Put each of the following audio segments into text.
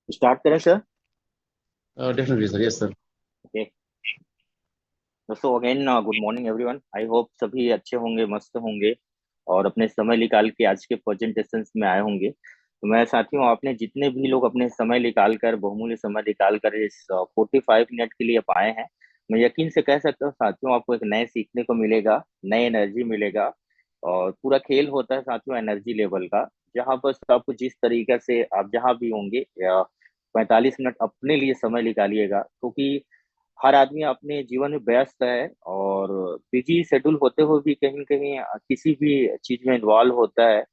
Start करें sir. Definitely sir, yes sir. Okay. दोस्तों again good morning everyone. I hope सभी अच्छे होंगे, मस्त होंगे और अपने समय निकाल के आज के प्रेजेंटेशंस में आए होंगे। तो मैं साथियों, आपने जितने भी लोग अपने समय निकाल कर, बहुमूल्य समय निकाल कर इस 45 मिनट के लिए पाए हैं, मैं यकीन से कह सकता हूँ साथियों, आपको एक नए सीखने को मिलेगा, नई एनर्जी मिलेगा। और पूरा खेल होता है साथियों एनर्जी लेवल का। जहाँ पर आपको जिस तरीके से आप जहाँ भी होंगे, 45 मिनट अपने लिए समय निकालिएगा, क्योंकि हर आदमी अपने जीवन में व्यस्त है और बिजी शेड्यूल होते हुए भी कहीं न कहीं किसी भी चीज में इन्वॉल्व होता है।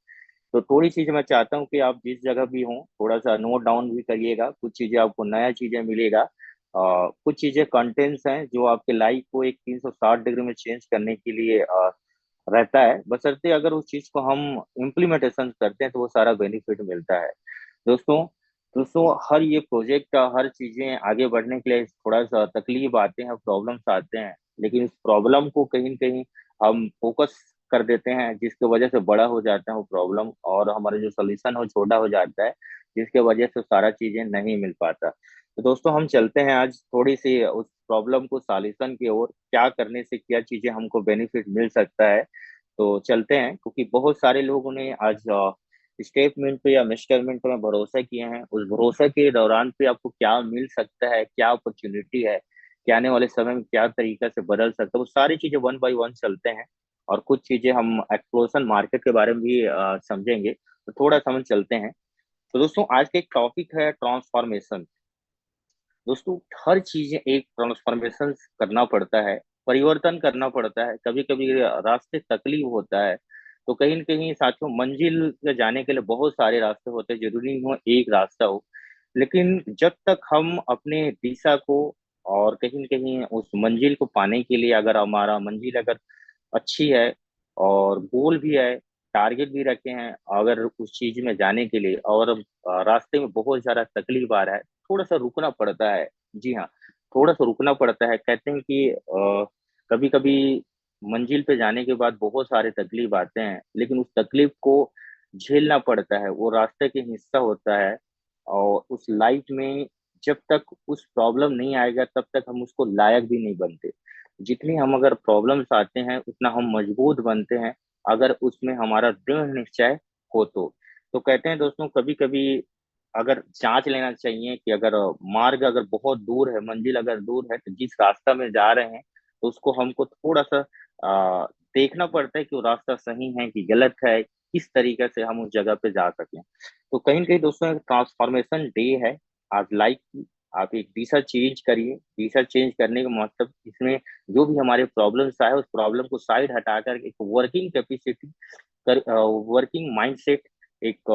तो थोड़ी चीजें मैं चाहता हूँ कि आप जिस जगह भी हों थोड़ा सा नोट डाउन भी करिएगा, कुछ चीजें आपको नया चीजें मिलेगा। कुछ चीजें कंटेंट्स हैं जो आपके लाइफ को एक 360 डिग्री में चेंज करने के लिए रहता है, बशर्ते अगर उस चीज को हम इम्प्लीमेंटेशन करते हैं तो वो सारा बेनिफिट मिलता है। दोस्तों दोस्तों हर ये प्रोजेक्ट, हर चीजें आगे बढ़ने के लिए थोड़ा सा तकलीफ आते हैं, प्रॉब्लम्स आते हैं, लेकिन इस प्रॉब्लम को कहीं न कहीं हम फोकस कर देते हैं, जिसकी वजह से बड़ा हो जाता है वो प्रॉब्लम, और हमारा जो सोल्यूशन है वो छोटा हो जाता है, जिसके वजह से सारा चीजें नहीं मिल पाता। तो दोस्तों हम चलते हैं आज थोड़ी सी उस प्रॉब्लम को सॉल्यूशन की ओर, क्या करने से क्या चीजें हमको बेनिफिट मिल सकता है। तो चलते हैं, क्योंकि बहुत सारे लोगों ने आज स्टेटमेंट पे या मिसस्टेटमेंट पे भरोसा किए हैं। उस भरोसा के दौरान पे आपको क्या मिल सकता है, क्या अपॉर्चुनिटी है, कि आने वाले समय में क्या तरीका से बदल सकता है, वो सारी चीजें वन बाय वन चलते हैं। और कुछ चीजें हम एक्सप्लोजन मार्केट के बारे में भी समझेंगे। तो थोड़ा सा हम चलते हैं। तो दोस्तों आज का एक टॉपिक है ट्रांसफॉर्मेशन। दोस्तों हर चीज एक ट्रांसफॉर्मेशन करना पड़ता है, परिवर्तन करना पड़ता है, कभी कभी रास्ते तकलीफ होता है। तो कहीं न कहीं साथियों मंजिल पे जाने के लिए बहुत सारे रास्ते होते हैं, जरूरी नहीं हो एक रास्ता हो। लेकिन जब तक हम अपने दिशा को और कहीं न कहीं उस मंजिल को पाने के लिए, अगर हमारा मंजिल अगर अच्छी है और गोल भी है, टारगेट भी रखे हैं, अगर उस चीज में जाने के लिए और रास्ते में बहुत सारा तकलीफ आ रहा है, थोड़ा सा रुकना पड़ता है। जी हाँ, थोड़ा सा रुकना पड़ता है। कहते हैं कि कभी कभी मंजिल पे जाने के बाद बहुत सारे तकलीफ आते हैं, लेकिन उस तकलीफ को झेलना पड़ता है, वो रास्ते के हिस्सा होता है। और उस लाइफ में जब तक उस प्रॉब्लम नहीं आएगा तब तक हम उसको लायक भी नहीं बनते। जितनी हम अगर प्रॉब्लम्स आते हैं उतना हम मजबूत बनते हैं, अगर उसमें हमारा दृढ़ निश्चय हो तो कहते हैं दोस्तों, कभी कभी अगर जांच लेना चाहिए कि अगर मार्ग अगर बहुत दूर है, मंजिल अगर दूर है, तो जिस रास्ता में जा रहे हैं तो उसको हमको थोड़ा सा देखना पड़ता है कि वो रास्ता सही है कि गलत है, किस तरीके से हम उस जगह पे जा सकें। तो कहीं न कहीं दोस्तों ट्रांसफॉर्मेशन डे है आज लाइफ की। आप एक दिशा चेंज करिए, दिशा चेंज करने का मतलब इसमें जो भी हमारे प्रॉब्लम्स आए उस प्रॉब्लम को साइड हटाकर एक वर्किंग कैपेसिटी कर, वर्किंग माइंडसेट, एक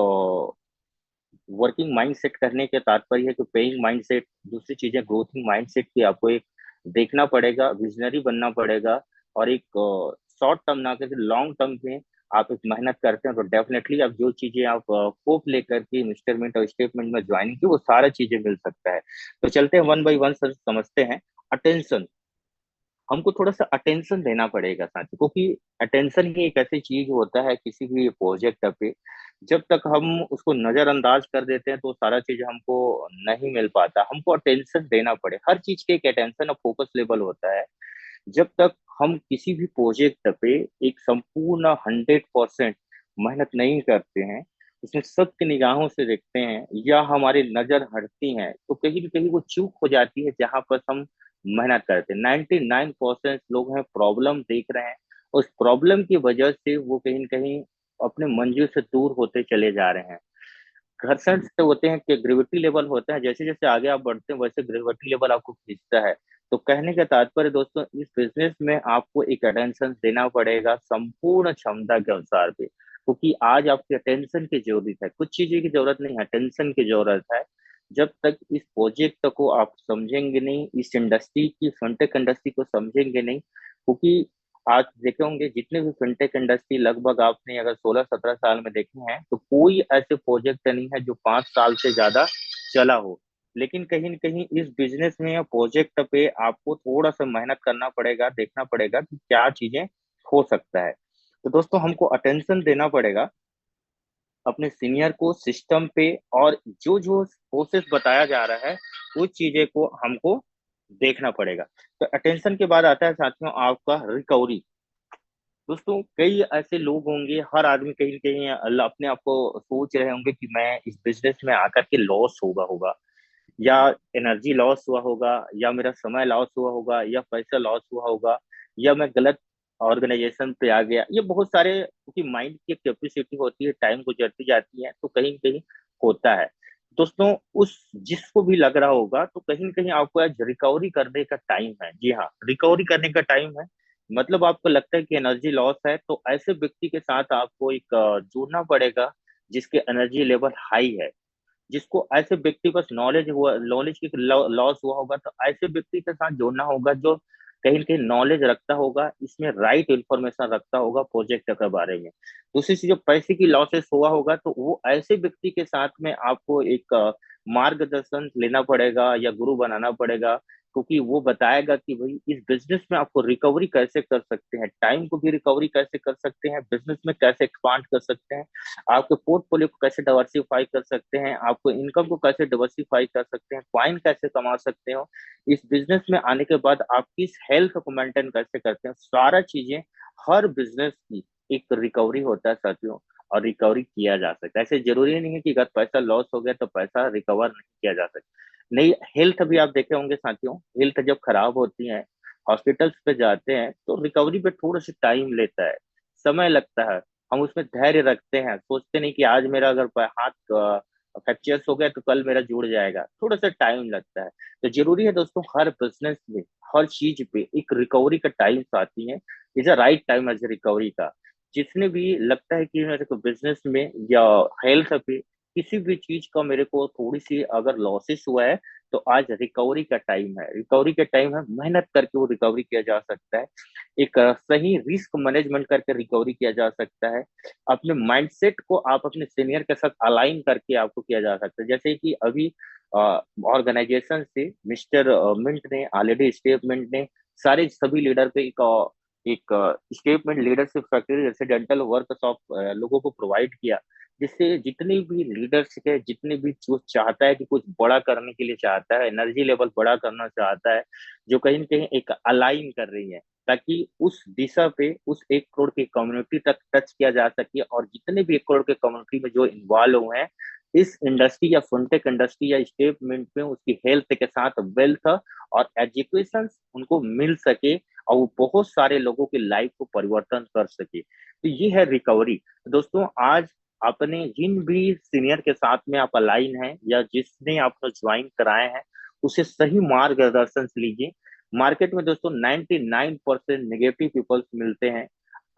वर्किंग माइंडसेट करने के तात्पर्य है कि पेइंग माइंडसेट, दूसरी चीजें ग्रोथिंग माइंडसेट की आपको एक देखना पड़ेगा, विजनरी बनना पड़ेगा। और एक शॉर्ट टर्म ना करके लॉन्ग टर्म में आप एक मेहनत करते हैं तो डेफिनेटली आप जो चीजें आप होप लेकर के इंस्टॉलमेंट और स्टेटमेंट में ज्वाइनिंग की, वो सारा चीजें मिल सकता है। तो चलते हैं वन बाय वन सर, समझते हैं। अटेंशन, हमको थोड़ा सा अटेंशन देना पड़ेगा साथियों, क्योंकि अटेंशन ही एक ऐसी चीज होता है किसी भी प्रोजेक्ट पे। जब तक हम उसको नजरअंदाज कर देते हैं तो सारा चीज हमको नहीं मिल पाता, हमको अटेंशन देना पड़े। हर चीज के एक अटेंशन और फोकस लेवल होता है। जब तक हम किसी भी प्रोजेक्ट पे एक संपूर्ण 100% मेहनत नहीं करते हैं, उसमें सख्त निगाहों से देखते हैं या हमारी नजर हटती है, तो कहीं ना कहीं वो चूक हो जाती है जहां पर हम मेहनत करते हैं। 99% लोग हैं प्रॉब्लम देख रहे हैं, उस प्रॉब्लम की वजह से वो कहीं ना कहीं अपने मंजिल से दूर होते चले जा रहे हैं। घर्षण से होते हैं कि ग्रेविटी लेवल होता है, जैसे जैसे आगे आप बढ़ते हैं वैसे ग्रेविटी लेवल आपको खींचता है। तो कहने का तात्पर्य दोस्तों, इस बिजनेस में आपको एक अटेंशन देना पड़ेगा संपूर्ण क्षमता के अनुसार पे, क्योंकि आज आपकी अटेंशन की जरूरत है, कुछ चीजें की जरूरत नहीं है, अटेंशन की जरूरत है। जब तक इस प्रोजेक्ट को आप समझेंगे नहीं, इस इंडस्ट्री की फिनटेक इंडस्ट्री को समझेंगे नहीं, क्योंकि आज देखे होंगे जितने भी फिनटेक इंडस्ट्री लगभग आपने अगर 16-17 साल में देखे हैं, तो कोई ऐसे प्रोजेक्ट नहीं है जो 5 साल से ज्यादा चला हो। लेकिन कहीं न कहीं इस बिजनेस में या प्रोजेक्ट पे आपको थोड़ा सा मेहनत करना पड़ेगा, देखना पड़ेगा कि क्या चीजें हो सकता है। तो दोस्तों हमको अटेंशन देना पड़ेगा। अपने सीनियर को सिस्टम पे, और जो जो प्रोसेस बताया जा रहा है उस चीजें को हमको देखना पड़ेगा। तो अटेंशन के बाद आता है साथियों आपका रिकवरी। दोस्तों कई ऐसे लोग होंगे, हर आदमी कहीं न कहीं अपने आप को सोच रहे होंगे कि मैं इस बिजनेस में आकर के लॉस होगा होगा, या एनर्जी लॉस हुआ होगा, या मेरा समय लॉस हुआ होगा, या पैसा लॉस हुआ होगा, या मैं गलत ऑर्गेनाइजेशन पे आ गया। ये बहुत सारे, क्योंकि माइंड की कैपेसिटी होती है, टाइम गुजरती जाती है, तो कहीं न कहीं होता है। दोस्तों उस जिसको भी लग रहा होगा, तो कहीं न कहीं आपको आज रिकवरी करने का टाइम है। जी हाँ, रिकवरी करने का टाइम है। मतलब आपको लगता है कि एनर्जी लॉस है, तो ऐसे व्यक्ति के साथ आपको एक जुड़ना पड़ेगा जिसके एनर्जी लेवल हाई है। जिसको ऐसे व्यक्ति के पास नॉलेज की लॉस हुआ होगा, तो ऐसे व्यक्ति के साथ जोड़ना होगा जो कहीं न कहीं नॉलेज रखता होगा, इसमें राइट इंफॉर्मेशन रखता होगा प्रोजेक्ट के बारे में। दूसरी चीज, जो पैसे की लॉसेस हुआ होगा, तो वो ऐसे व्यक्ति के साथ में आपको एक मार्गदर्शन लेना पड़ेगा या गुरु बनाना पड़ेगा, क्योंकि वो बताएगा कि भाई इस बिजनेस में आपको रिकवरी कैसे कर सकते हैं, टाइम को भी रिकवरी कैसे कर सकते हैं, बिजनेस में कैसे एक्सपांड कर सकते हैं, आपके पोर्टफोलियो को कैसे डाइवर्सिफाई कर सकते हैं, आपको इनकम को कैसे डाइवर्सिफाई कर सकते हैं, क्वाइन कैसे कमा सकते हो, इस बिजनेस में आने के बाद आप किस हेल्थ को मेंटेन कैसे करते हैं, सारा चीजें। हर बिजनेस की एक रिकवरी होता है साथियों, और रिकवरी किया जा सकता है। ऐसे जरूरी नहीं है कि अगर पैसा लॉस हो गया तो पैसा रिकवर नहीं किया जा सकता। नहीं, हेल्थ भी आप देखे होंगे साथियों, हेल्थ जब खराब होती है, हॉस्पिटल्स पे जाते हैं, तो रिकवरी पे थोड़ा सा टाइम लेता है, समय लगता है। हम उसमें धैर्य रखते हैं, सोचते नहीं कि आज मेरा अगर हाथ फ्रैक्चर्स हो गया तो कल मेरा जुड़ जाएगा, थोड़ा सा टाइम लगता है। तो जरूरी है दोस्तों, हर बिजनेस में, हर चीज पे एक रिकवरी का टाइम आती है। Is a right time as recovery का। जिसने भी लगता है कि मेरे को बिजनेस में या हेल्थ पे किसी भी चीज का मेरे को थोड़ी सी अगर लॉसेस हुआ है, तो आज रिकवरी का टाइम है, रिकवरी का टाइम है, मेहनत करके वो रिकवरी किया जा सकता है। एक सही रिस्क मैनेजमेंट करके रिकवरी किया जा सकता है। अपने माइंडसेट को आप अपने सीनियर के साथ अलाइन करके आपको किया जा सकता है। जैसे कि अभी ऑर्गेनाइजेशन से मिस्टर मिंट ने ऑलरेडी स्टेटमेंट ने सारे सभी लीडर पे एक statement leadership factory residential workshop लोगों को प्रोवाइड किया, जिससे जितने भी लीडरशिप है, जितने भी जो चाहता है कि कुछ बड़ा करने के लिए चाहता है, एनर्जी लेवल बड़ा करना चाहता है, जो कहीं न कहीं एक अलाइन कर रही है, ताकि उस दिशा पे उस 1 करोड़ की कम्युनिटी तक टच किया जा सके, और जितने भी 1 करोड़ के कम्युनिटी में जो इन्वॉल्व हुए हैं इस इंडस्ट्री या फिनटेक इंडस्ट्री या स्टेटमेंट में, उसकी हेल्थ के साथ वेल्थ और एजुकेशन उनको मिल सके, और वो बहुत सारे लोगों की लाइफ को परिवर्तन कर सके। तो ये है रिकवरी। दोस्तों आज अपने जिन भी सीनियर के साथ में आप अलाइन हैं, या जिसने आपको ज्वाइन कराए हैं, उसे सही मार्गदर्शन लीजिए। मार्केट में दोस्तों 99% नेगेटिव पीपल्स मिलते हैं,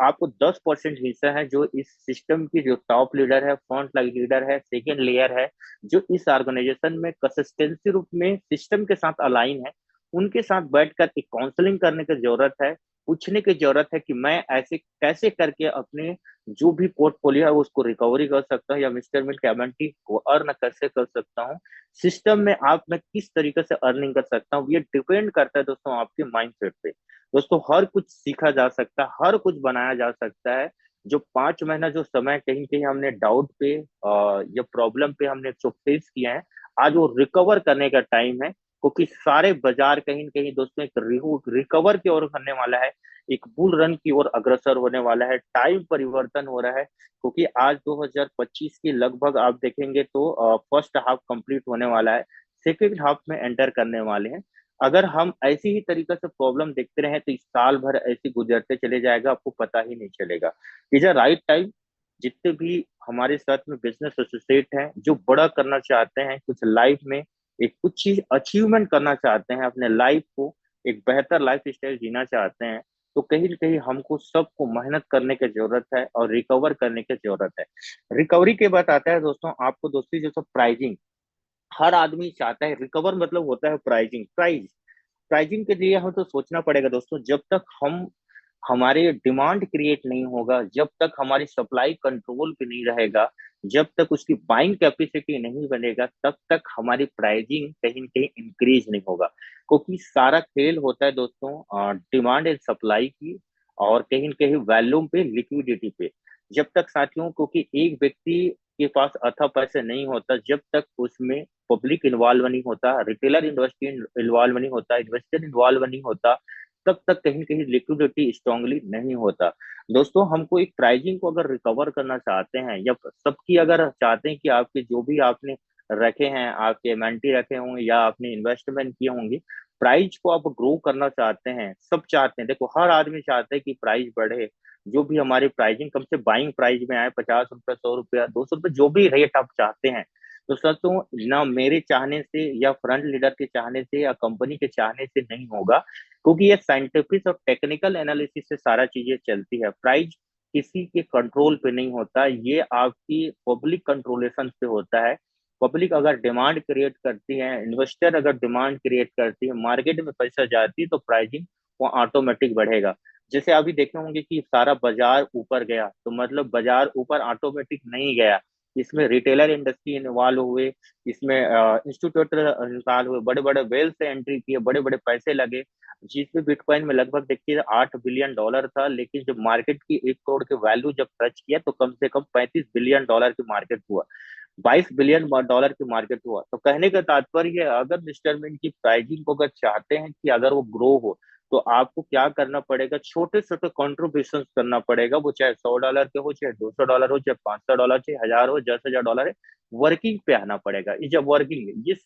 आपको 10% हिस्सा है जो इस सिस्टम की जो टॉप लीडर है, फ्रंट लाइन लीडर है, सेकेंड लेयर है, जो इस ऑर्गेनाइजेशन में कंसिस्टेंसी रूप में सिस्टम के साथ अलाइन है। उनके साथ बैठकर एक काउंसलिंग करने की जरूरत है, पूछने की जरूरत है कि मैं ऐसे कैसे करके अपने जो भी पोर्टफोलियो है उसको रिकवरी कर सकता हूँ, या मिस्टरमेंट कैबिलिटी को अर्न कैसे कर सकता हूँ, सिस्टम में आप मैं किस तरीके से अर्निंग कर सकता हूँ। ये डिपेंड करता है दोस्तों आपके माइंडसेट पे। दोस्तों हर कुछ सीखा जा सकता है, हर कुछ बनाया जा सकता है। जो 5 महीना जो समय कहीं कहीं हमने डाउट पे या प्रॉब्लम पे हमने जो फेस किया है, आज वो रिकवर करने का टाइम है, क्योंकि सारे बाजार कहीं न कहीं दोस्तों एक रिकवर की ओर करने वाला है, एक बुल रन की ओर अग्रसर होने वाला है, टाइम परिवर्तन हो रहा है। क्योंकि आज 2025 की लगभग आप देखेंगे तो फर्स्ट हाफ कंप्लीट होने वाला है, सेकेंड हाफ में एंटर करने वाले हैं। अगर हम ऐसी ही तरीके से प्रॉब्लम देखते रहे, तो इस साल भर ऐसे गुजरते चले जाएगा, आपको पता ही नहीं चलेगा। Is a right time. जितने भी हमारे साथ में बिजनेस एसोसिएट हैं, जो बड़ा करना चाहते हैं कुछ लाइफ में, एक कुछ चीज अचीवमेंट करना चाहते हैं, अपने लाइफ को एक बेहतर लाइफ स्टाइल जीना चाहते हैं, तो कहीं न कहीं हमको सबको मेहनत करने की जरूरत है और रिकवर करने की जरूरत है। रिकवरी के बाद आता है दोस्तों आपको दोस्तों जैसे प्राइजिंग। हर आदमी चाहता है रिकवर, मतलब होता है प्राइजिंग, प्राइजिंग के लिए हमें तो सोचना पड़ेगा दोस्तों। जब तक हम हमारे डिमांड क्रिएट नहीं होगा, जब तक हमारी सप्लाई कंट्रोल पे नहीं रहेगा, जब तक उसकी बाइंग कैपेसिटी नहीं बनेगा, तब तक हमारी प्राइसिंग कहीं न कहीं इंक्रीज नहीं होगा। क्योंकि सारा खेल होता है दोस्तों डिमांड एंड सप्लाई की, और कहीं न कहीं वॉल्यूम पे, लिक्विडिटी पे। जब तक साथियों, क्योंकि एक व्यक्ति के पास अथाह पैसे नहीं होता, जब तक उसमें पब्लिक इन्वॉल्व नहीं होता, रिटेलर इंडस्ट्री इन्वॉल्व नहीं होता, इन्वेस्टर इन्वॉल्व नहीं होता, तब तक कहीं कहीं लिक्विडिटी स्ट्रांगली नहीं होता। दोस्तों, हमको एक प्राइजिंग को अगर रिकवर करना चाहते हैं, या सबकी अगर चाहते हैं कि आपके जो भी आपने रखे हैं, आपके एमएनटी रखे होंगे या आपने इन्वेस्टमेंट किए होंगे, प्राइस को आप ग्रो करना चाहते हैं, सब चाहते हैं, देखो हर आदमी चाहता है कि प्राइस बढ़े। जो भी हमारी प्राइसिंग कम से बाइंग प्राइस में आए, 50 रुपया, 100 रुपया, 200 रुपये, जो भी रेट आप चाहते हैं। तो सर, तो ना मेरे चाहने से या फ्रंट लीडर के चाहने से या कंपनी के चाहने से नहीं होगा, क्योंकि ये साइंटिफिक और टेक्निकल एनालिसिस से सारा चीजें चलती है। प्राइस किसी के कंट्रोल पे नहीं होता, ये आपकी पब्लिक कंट्रोलेशन पे होता है। पब्लिक अगर डिमांड क्रिएट करती है, इन्वेस्टर अगर डिमांड क्रिएट करती है, मार्केट में पैसा जाती है, तो प्राइसिंग वो ऑटोमेटिक बढ़ेगा। जैसे अभी देखे होंगे कि सारा बाजार ऊपर गया, तो मतलब बाजार ऊपर ऑटोमेटिक नहीं गया, इसमें रिटेलर इंडस्ट्री इन्वॉल्व हुए, इसमें इंस्टीट्यूट इन्वॉल्व हुए, बड़े बड़े वेल से एंट्री किए, बड़े बड़े पैसे लगे। जिसमें बिटकॉइन में लगभग देखिए $8 बिलियन था, लेकिन जब मार्केट की 1 करोड़ की वैल्यू जब टच किया, तो कम से कम $35 बिलियन की मार्केट हुआ, $22 बिलियन की मार्केट हुआ। तो कहने का तात्पर्य है, अगर मिस्टर मिंट की प्राइसिंग को अगर चाहते हैं कि अगर वो ग्रो हो, तो आपको क्या करना पड़ेगा, छोटे छोटे कॉन्ट्रीब्यूशन करना पड़ेगा, वो चाहे $100 के हो, चाहे $200 हो, चाहे $500, चाहे 1000 हो, 10,000 डॉलर है। वर्किंग पे आना पड़ेगा। ये जब वर्किंग, जिस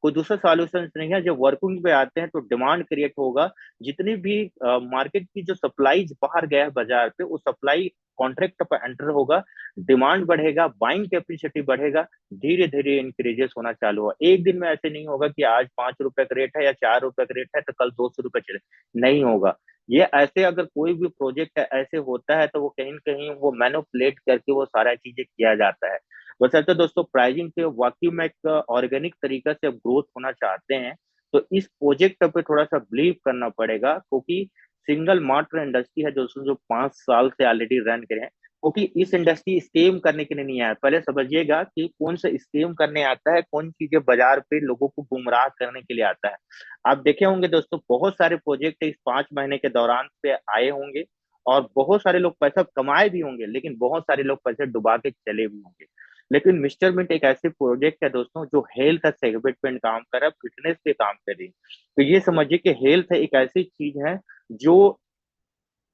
कोई दूसरा सॉल्यूशन नहीं है, जब वर्किंग पे आते हैं तो डिमांड क्रिएट होगा। जितनी भी मार्केट की जो सप्लाई बाहर गया है बाजार पे, वो सप्लाई कॉन्ट्रैक्ट पर एंटर होगा, डिमांड बढ़ेगा, बाइंग कैपेसिटी बढ़ेगा, धीरे धीरे इंक्रीजेस होना चालू हुआ। एक दिन में ऐसे नहीं होगा कि आज ₹5 का रेट है या ₹4 का रेट है तो कल ₹200 चले, नहीं होगा। ये ऐसे अगर कोई भी प्रोजेक्ट ऐसे होता है, तो वो कहीं न कहीं वो मैनिपुलेट करके वो सारा चीजें किया जाता है। वैसे दोस्तों, प्राइसिंग के वाकई में एक ऑर्गेनिक तरीका से ग्रोथ होना चाहते हैं, तो इस प्रोजेक्ट पे थोड़ा सा बिलीव करना पड़ेगा, क्योंकि सिंगल मात्र इंडस्ट्री है जो 5 साल से ऑलरेडी रन करे हैं। क्योंकि इस इंडस्ट्री स्केम करने के लिए नहीं आया, पहले समझिएगा कि कौन सा स्केम करने आता है, कौन चीजें बाजार पे लोगों को गुमराह करने के लिए आता है। आप देखे होंगे दोस्तों, बहुत सारे प्रोजेक्ट इस 5 महीने के दौरान पे आए होंगे, और बहुत सारे लोग पैसा कमाए भी होंगे, लेकिन बहुत सारे लोग पैसे डुबा के चले भी होंगे। लेकिन मिस्टर मिंट एक ऐसी प्रोजेक्ट है दोस्तों, जो हेल्थ सेगमेंट पे काम कर रहा है, फिटनेस पे काम कर रही है। तो ये समझिए कि हेल्थ एक ऐसी चीज है जो,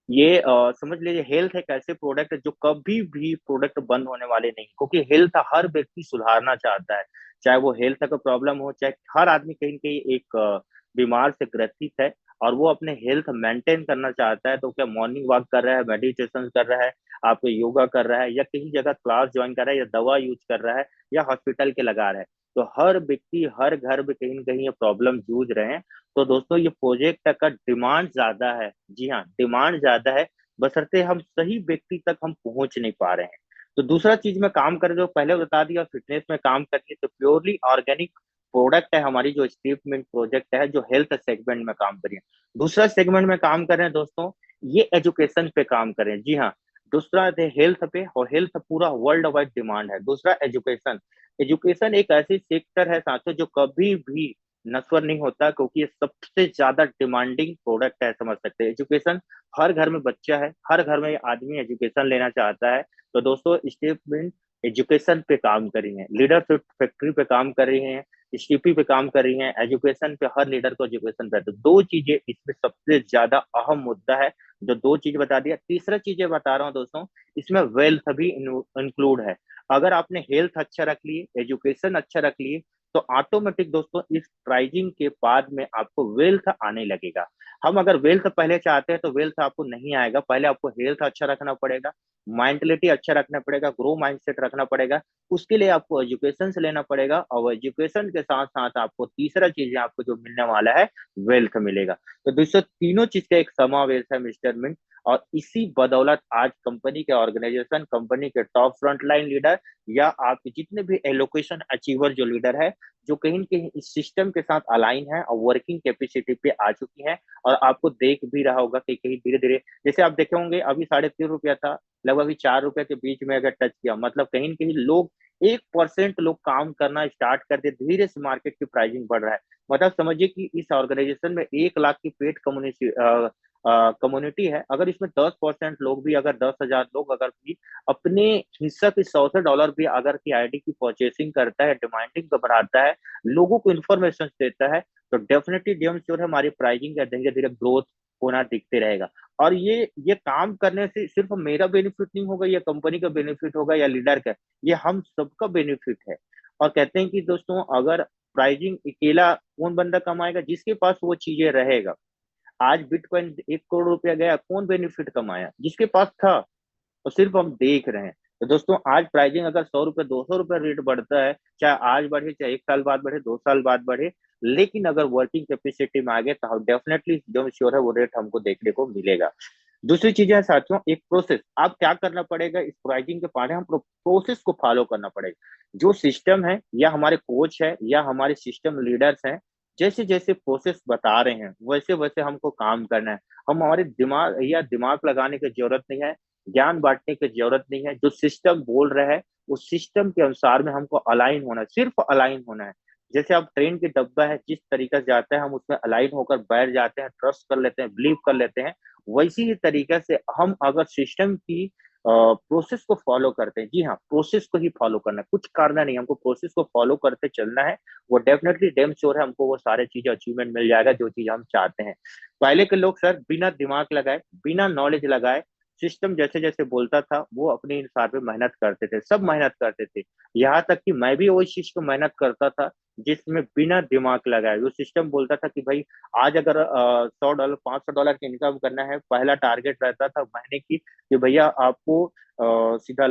ये समझ लीजिए, हेल्थ एक ऐसे प्रोडक्ट है जो कभी भी प्रोडक्ट बंद होने वाले नहीं, क्योंकि हेल्थ हर व्यक्ति सुधारना चाहता है। चाहे वो हेल्थ का प्रॉब्लम हो, चाहे हर आदमी कहीं न कहीं एक बीमार से ग्रसित है, और वो अपने हेल्थ मेंटेन करना चाहता है। तो क्या मॉर्निंग वॉक कर रहा है, मेडिटेशन कर रहा है, आपको योगा कर रहा है, या कहीं जगह क्लास ज्वाइन कर रहा है, या दवा यूज कर रहा है, या हॉस्पिटल के लगा रहा है, तो हर व्यक्ति हर घर में कहीं न कहीं ये प्रॉब्लम जूझ रहे हैं। तो दोस्तों, ये प्रोजेक्ट का डिमांड ज्यादा है। जी हाँ, डिमांड ज्यादा है, बशर्ते हम सही व्यक्ति तक हम पहुंच नहीं पा रहे हैं। तो दूसरा चीज में काम कर, जो पहले बता दिया, फिटनेस में काम करिए, तो प्योरली ऑर्गेनिक प्रोडक्ट है हमारी जो स्टेटमेंट प्रोजेक्ट है, जो हेल्थ सेगमेंट में काम करिए। दूसरा सेगमेंट में काम कर रहे हैं दोस्तों, ये एजुकेशन पे काम करें। जी हाँ, दूसरा है हेल्थ पे, और हेल्थ पूरा वर्ल्ड वाइड डिमांड है। दूसरा एजुकेशन। एजुकेशन एक ऐसी सेक्टर है साथियों, जो कभी भी नश्वर नहीं होता, क्योंकि ये सबसे ज्यादा डिमांडिंग प्रोडक्ट है, समझ सकते हैं। एजुकेशन, हर घर में बच्चा है, हर घर में आदमी एजुकेशन लेना चाहता है। तो दोस्तों, स्टेटमेंट एजुकेशन पे काम कर रही है, लीडरशिप फैक्ट्री पे काम कर रही है, स्टीपी पे काम कर रही है, एजुकेशन पे, हर लीडर को एजुकेशन पे। तो दो चीजें इसमें सबसे ज्यादा अहम मुद्दा है, जो दो चीज बता दिया। तीसरा चीजें बता रहा हूँ दोस्तों, इसमें वेल्थ भी इंक्लूड है। अगर आपने हेल्थ अच्छा रख लिए, एजुकेशन अच्छा रख लिए, तो ऑटोमेटिक दोस्तों इस प्राइजिंग के बाद में आपको वेल्थ आने लगेगा। हम अगर वेल्थ पहले चाहते हैं, तो वेल्थ आपको नहीं आएगा। पहले आपको हेल्थ अच्छा रखना पड़ेगा, मेंटलिटी अच्छा रखना पड़ेगा, ग्रो माइंडसेट रखना पड़ेगा। उसके लिए आपको एजुकेशन से लेना पड़ेगा, और एजुकेशन के साथ साथ आपको तीसरा चीज आपको जो मिलने वाला है, वेल्थ मिलेगा। तो दोस्तों, तीनों चीज का एक समावेश है मिस्टर मिंट, और इसी बदौलत आज कंपनी के ऑर्गेनाइजेशन, कंपनी के टॉप फ्रंट लाइन लीडर, या आपके जितने भी एलोकेशन अचीवर जो लीडर है, जो कहीं न कहीं इस सिस्टम के साथ अलाइन है और वर्किंग कैपेसिटी पे आ चुकी है। और आपको देख भी रहा होगा कि कहीं धीरे धीरे, जैसे आप देखे होंगे, अभी ₹3.5 था, लगभग अभी ₹4 के बीच में अगर टच किया, मतलब कहीं न कहीं लोग 1% लोग काम करना स्टार्ट कर दिए, धीरे से मार्केट की प्राइसिंग बढ़ रहा है। मतलब समझिए कि इस ऑर्गेनाइजेशन में 1 लाख की पेड कम्युनिटी कम्युनिटी है, अगर इसमें 10% लोग भी, अगर 10,000 लोग अगर भी अपने हिस्सा के $100 भी अगर की आईडी की परचेसिंग करता है, डिमांडिंग को बढ़ाता है, लोगों को इन्फॉर्मेशन देता है, तो डेफिनेटली डीएम श्योर है हमारी प्राइसिंग का धीरे धीरे ग्रोथ होना दिखते रहेगा। और ये काम करने से सिर्फ मेरा बेनिफिट नहीं होगा, या कंपनी का बेनिफिट होगा, या लीडर का, ये हम सबका बेनिफिट है। और कहते हैं कि दोस्तों अगर प्राइजिंग अकेला कौन बंदा कमाएगा, जिसके पास वो चीजें रहेगा। आज बिटकॉइन 1 करोड़ रुपया गया, कौन बेनिफिट कमाया, जिसके पास था, और सिर्फ हम देख रहे हैं। तो दोस्तों आज प्राइसिंग अगर 100 रुपये 200 रुपये रेट बढ़ता है, चाहे आज बढ़े, चाहे 1 साल बाद बढ़े, 2 साल बाद बढ़े, लेकिन अगर वर्किंग कैपेसिटी में आ गए तो डेफिनेटली जो श्योर है वो रेट हमको देखने को मिलेगा। दूसरी चीज है साथियों, एक प्रोसेस, आप क्या करना पड़ेगा इस प्राइसिंग के पहले, हम प्रोसेस को फॉलो करना पड़ेगा। जो सिस्टम है, या हमारे कोच है, या हमारे सिस्टम लीडर्स हैं, जैसे जैसे प्रोसेस बता रहे हैं वैसे वैसे हमको काम करना है। हमारे दिमाग लगाने की जरूरत नहीं है, ज्ञान बांटने की जरूरत नहीं है। जो सिस्टम बोल रहा है उस सिस्टम के अनुसार में हमको अलाइन होना है, सिर्फ अलाइन होना है। जैसे आप ट्रेन की डब्बा है, जिस तरीके से जाता है हम उसमें अलाइन होकर बैठ जाते हैं, ट्रस्ट कर लेते हैं, बिलीव कर लेते हैं। वैसी ही तरीके से हम अगर सिस्टम की प्रोसेस को फॉलो करते हैं, जी हाँ, प्रोसेस को ही फॉलो करना है, कुछ करना नहीं, हमको प्रोसेस को फॉलो करते चलना है। वो डेफिनेटली डेम श्योर है हमको वो सारे चीजें अचीवमेंट मिल जाएगा जो चीज हम चाहते हैं। पहले के लोग सर बिना दिमाग लगाए, बिना नॉलेज लगाए, सिस्टम जैसे जैसे बोलता था वो अपने अनुसार पे मेहनत करते थे, सब मेहनत करते थे। यहाँ तक कि मैं भी वही चीज को मेहनत करता था, जिसमें बिना दिमाग लगाए वो सिस्टम बोलता था कि भाई आज अगर $100 $500 की इनकम करना है, पहला टारगेट रहता था महीने की कि भैया आपको सीधा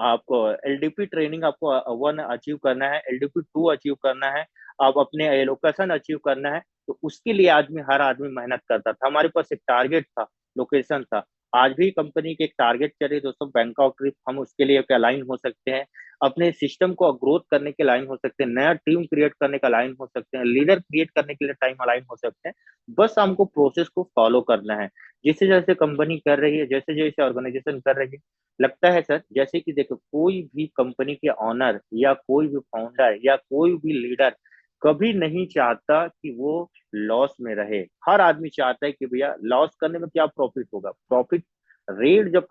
आपको एलडीपी ट्रेनिंग आपको 1 अचीव करना है, एलडीपी 2 अचीव करना है, आप अपने एलोकेशन अचीव करना है। तो उसके लिए आदमी, हर आदमी मेहनत करता था, हमारे पास एक टारगेट था, लोकेशन था। आज भी कंपनी के एक टारगेट चले दोस्तों, बैंकॉक ट्रिप, हम उसके लिए अलाइन हो सकते हैं, अपने सिस्टम को ग्रोथ करने के लाइन हो सकते हैं, नया टीम क्रिएट करने का लाइन हो सकते हैं, लीडर क्रिएट करने के लिए टाइम अलाइन हो सकते हैं। बस हमको प्रोसेस को फॉलो करना है, जैसे जैसे कंपनी कर रही है, जैसे जैसे ऑर्गेनाइजेशन कर रही है। लगता है सर जैसे कि देखो, कोई भी कंपनी के ऑनर, या कोई भी फाउंडर, या कोई भी लीडर कभी नहीं चाहता कि वो लॉस में रहे। हर आदमी चाहता है कि भैया लॉस करने में क्या प्रॉफिट होगा, प्रॉफिट रेट जब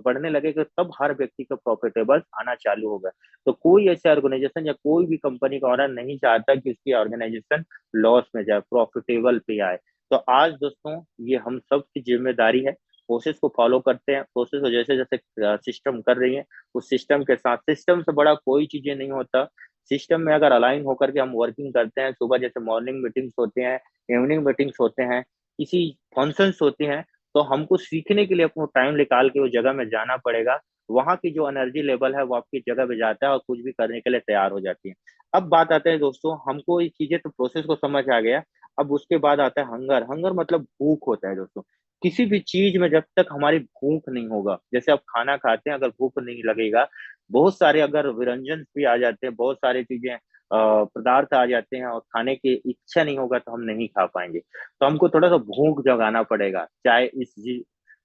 बढ़ने लगेगा तब हर व्यक्ति का प्रॉफिटेबल आना चालू होगा। तो कोई ऐसा ऑर्गेनाइजेशन या कोई भी कंपनी का ऑनर नहीं चाहता कि उसकी ऑर्गेनाइजेशन लॉस में जाए, प्रॉफिटेबल पे आए। तो आज दोस्तों ये हम सब की जिम्मेदारी है, प्रोसेस को फॉलो करते हैं, प्रोसेस को जैसे जैसे सिस्टम कर रही है, उस सिस्टम के साथ, सिस्टम से बड़ा कोई चीजें नहीं होता। सिस्टम में अगर अलाइन होकर के हम वर्किंग करते हैं, सुबह जैसे मॉर्निंग मीटिंग्स होते हैं, इवनिंग मीटिंग्स होते हैं, किसी फंक्शंस होते हैं, तो हमको सीखने के लिए अपना टाइम निकाल के उस जगह में जाना पड़ेगा। वहां की जो एनर्जी लेवल है वो आपकी जगह पे जाता है और कुछ भी करने के लिए तैयार हो जाती है। अब बात आते हैं दोस्तों, हमको ये चीजें तो प्रोसेस को समझ आ गया। अब उसके बाद आता है हंगर। हंगर मतलब भूख होता है दोस्तों। किसी भी चीज में जब तक हमारी भूख नहीं होगा, जैसे आप खाना खाते हैं, अगर भूख नहीं लगेगा, बहुत सारे अगर व्यंजन भी आ जाते हैं, बहुत सारी चीजें पदार्थ आ जाते हैं, और खाने की इच्छा नहीं होगा तो हम नहीं खा पाएंगे। तो हमको थोड़ा सा भूख जगाना पड़ेगा, चाहे इस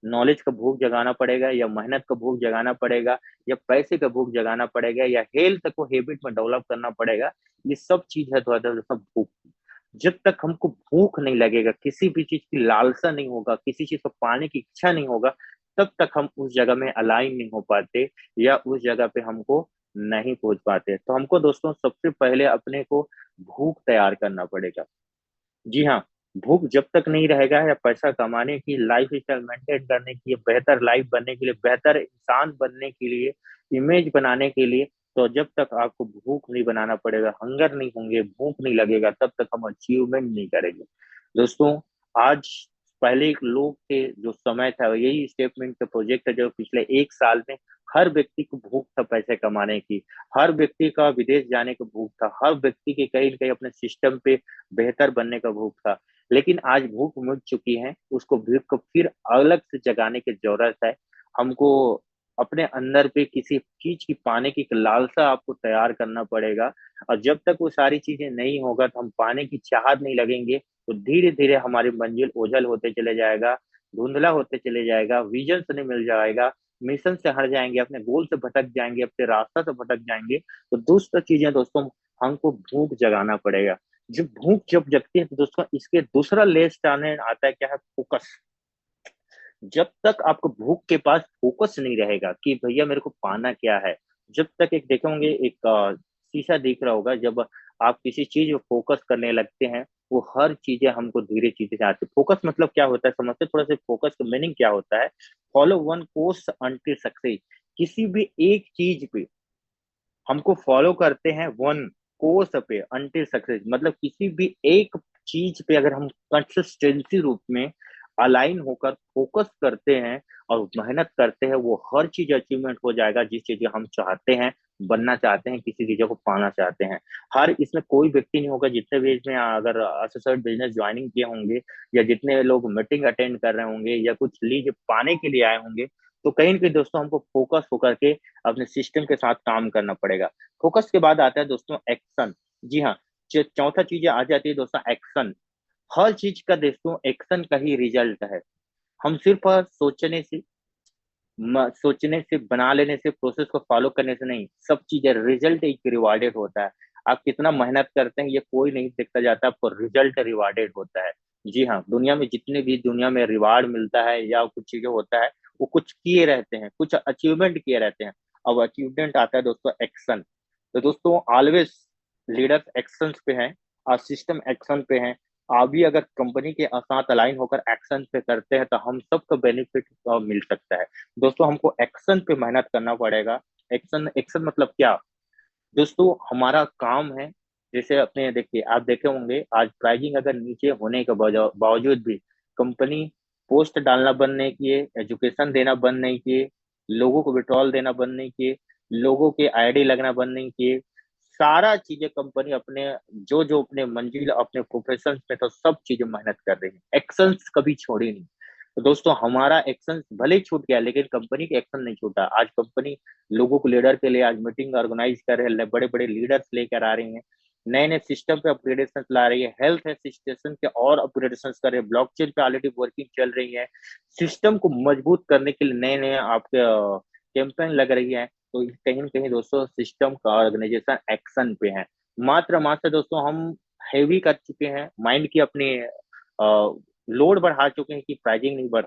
नॉलेज का भूख जगाना पड़ेगा, या मेहनत का भूख जगाना पड़ेगा, या पैसे का भूख जगाना पड़ेगा, या हेल्थ को हैबिट में डेवलप करना पड़ेगा। ये सब चीज है थोड़ा सा भूख। जब तक हमको भूख नहीं लगेगा, किसी भी चीज की लालसा नहीं होगा, किसी चीज को पाने की इच्छा नहीं होगा, तब तक हम उस जगह में अलाइन नहीं हो पाते, या उस जगह पे हमको नहीं पहुंच पाते। तो हमको दोस्तों सबसे पहले अपने को भूख तैयार करना पड़ेगा। जी हाँ, भूख जब तक नहीं रहेगा, या पैसा कमाने की, लाइफ स्टाइल मेंटेन करने की, बेहतर लाइफ बनने के लिए, बेहतर इंसान बनने के लिए, इमेज बनाने के लिए, तो जब तक आपको भूख नहीं बनाना पड़ेगा, हंगर नहीं होंगे, भूख नहीं लगेगा, तब तक हम अचीवमेंट नहीं करेंगे। दोस्तों आज, पहले एक लोग के जो समय था, यही स्टेटमेंट का प्रोजेक्ट है जो पिछले 1 साल में हर व्यक्ति को भूख था पैसे कमाने की, हर व्यक्ति का विदेश जाने का भूख था, हर व्यक्ति के कहीं न कहीं अपने सिस्टम पे बेहतर बनने का भूख था। लेकिन आज भूख मिट चुकी है, उसको भूख को फिर अलग से जगाने की जरूरत है। हमको अपने अंदर पे किसी चीज की पाने की एक लालसा आपको तैयार करना पड़ेगा। और जब तक वो सारी चीजें नहीं होगा, तो हम पाने की चाहत नहीं लगेंगे, तो धीरे धीरे हमारी मंजिल ओझल होते चले जाएगा, धुंधला होते चले जाएगा, विजन से नहीं मिल जाएगा, मिशन से हट जाएंगे, अपने गोल से भटक जाएंगे, अपने रास्ता से भटक जाएंगे। तो दूसरी चीजें दोस्तों, हमको भूख जगाना पड़ेगा। जब भूख जब जगती है तो दोस्तों इसके दूसरा लेस्ट आने आता है, क्या है, फोकस। जब तक आपको भूख के पास फोकस नहीं रहेगा कि भैया मेरे को पाना क्या है, जब तक एक देखे होंगे एक शीशा दिख रहा होगा, जब आप किसी चीज में फोकस करने लगते हैं वो हर चीजें हमको धीरे चीजें से आती है। फोकस मतलब क्या होता है समझते हैं थोड़ा सा, फोकस का मीनिंग क्या होता है? Follow one course until success. किसी भी एक चीज पे हमको फॉलो करते हैं वन कोर्स पे अंटिल सक्सेस, मतलब किसी भी एक चीज पे अगर हम कंसिस्टेंसी रूप में अलाइन होकर फोकस करते हैं और मेहनत करते हैं, वो हर चीज अचीवमेंट हो जाएगा जिस चीज हम चाहते हैं, बनना चाहते हैं, किसी चीजों को पाना चाहते हैं। हर इसमें कोई व्यक्ति नहीं होगा, जितने भी इसमें अगर एसोसिएट बिजनेस ज्वाइनिंग किए होंगे या जितने लोग मीटिंग अटेंड कर रहे होंगे या कुछ लीड पाने के लिए आए होंगे, तो कहीं ना कहीं दोस्तों हमको फोकस होकर के अपने सिस्टम के साथ काम करना पड़ेगा। फोकस के बाद आता है दोस्तों एक्शन। जी हाँ, चौथा चीज आ जाती है दोस्तों एक्शन। हर चीज का दोस्तों एक्शन का ही रिजल्ट है। हम सिर्फ सोचने से, बना लेने से, प्रोसेस को फॉलो करने से नहीं, सब चीजें रिजल्ट एक रिवार्डेड होता है। आप कितना मेहनत करते हैं ये कोई नहीं देखता जाता, आपको रिजल्ट रिवार्डेड होता है। जी हाँ, दुनिया में जितने भी दुनिया में रिवार्ड मिलता है या कुछ चीजें होता है, वो कुछ किए रहते हैं, कुछ अचीवमेंट किए रहते हैं। अब अचीवमेंट आता है दोस्तों एक्शन। तो दोस्तों ऑलवेज लीडर्स एक्शंस पे हैं और सिस्टम एक्शन पे हैं। आप भी अगर कंपनी के साथ अलाइन होकर एक्शन पे करते हैं तो हम सबको बेनिफिट मिल सकता है। दोस्तों हमको एक्शन पे मेहनत करना पड़ेगा। एक्शन एक्शन मतलब क्या दोस्तों? हमारा काम है, जैसे अपने देखिए, आप देखे होंगे आज प्राइसिंग अगर नीचे होने के बावजूद भी कंपनी पोस्ट डालना बंद नहीं किए, एजुकेशन देना बंद नहीं किए, लोगों को विड्रॉल देना बंद नहीं किए, लोगों के आईडी लगना बंद नहीं किए, सारा चीजें कंपनी अपने जो जो अपने मंजिल अपने प्रोफेशन में तो सब चीजें मेहनत कर रही है, एक्शंस कभी छोड़ी नहीं। तो दोस्तों हमारा एक्शन भले ही छूट गया लेकिन कंपनी के एक्शन नहीं छूटा। आज कंपनी लोगों को लीडर के लिए आज मीटिंग ऑर्गेनाइज कर रहे हैं, बड़े बड़े लीडर्स लेकर आ रही हैं, नए नए सिस्टम पे अपग्रेडेशन ला रही है, हेल्थ सिस्टम के और अपग्रेडेशन कर रहे हैं, ब्लॉकचेन पे ऑलरेडी वर्किंग चल रही है, सिस्टम को मजबूत करने के लिए नए नए आपके कैंपेन लग रही है। तो कहीं न कहीं दोस्तों सिस्टम का ऑर्गेनाइजेशन एक्शन पे है। मात्र मात्र दोस्तों हम हैवी कर चुके हैं, माइंड की अपनी लोड बढ़ा चुके हैं कि प्राइसिंग नहीं बढ़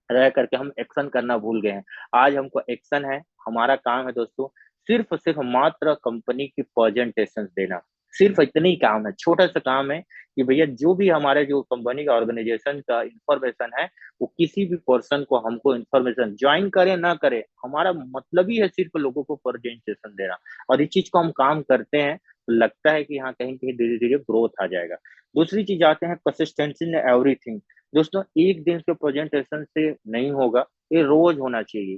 रह करके हम एक्शन करना भूल गए हैं। आज हमको एक्शन है, हमारा काम है दोस्तों सिर्फ सिर्फ मात्र कंपनी की प्रेजेंटेशन देना। सिर्फ इतना ही काम है, छोटा सा काम है कि भैया जो भी हमारे जो कंपनी का ऑर्गेनाइजेशन का इंफॉर्मेशन है, वो किसी भी पर्सन को हमको इंफॉर्मेशन ज्वाइन करे ना करे, हमारा मतलब ही है सिर्फ लोगों को प्रेजेंटेशन देना। और इस चीज को हम काम करते हैं तो लगता है कि हाँ कहीं कहीं धीरे धीरे ग्रोथ आ जाएगा। दूसरी चीज आते हैं कंसिस्टेंसी इन एवरीथिंग। दोस्तों एक दिन के प्रेजेंटेशन से नहीं होगा, ये रोज होना चाहिए।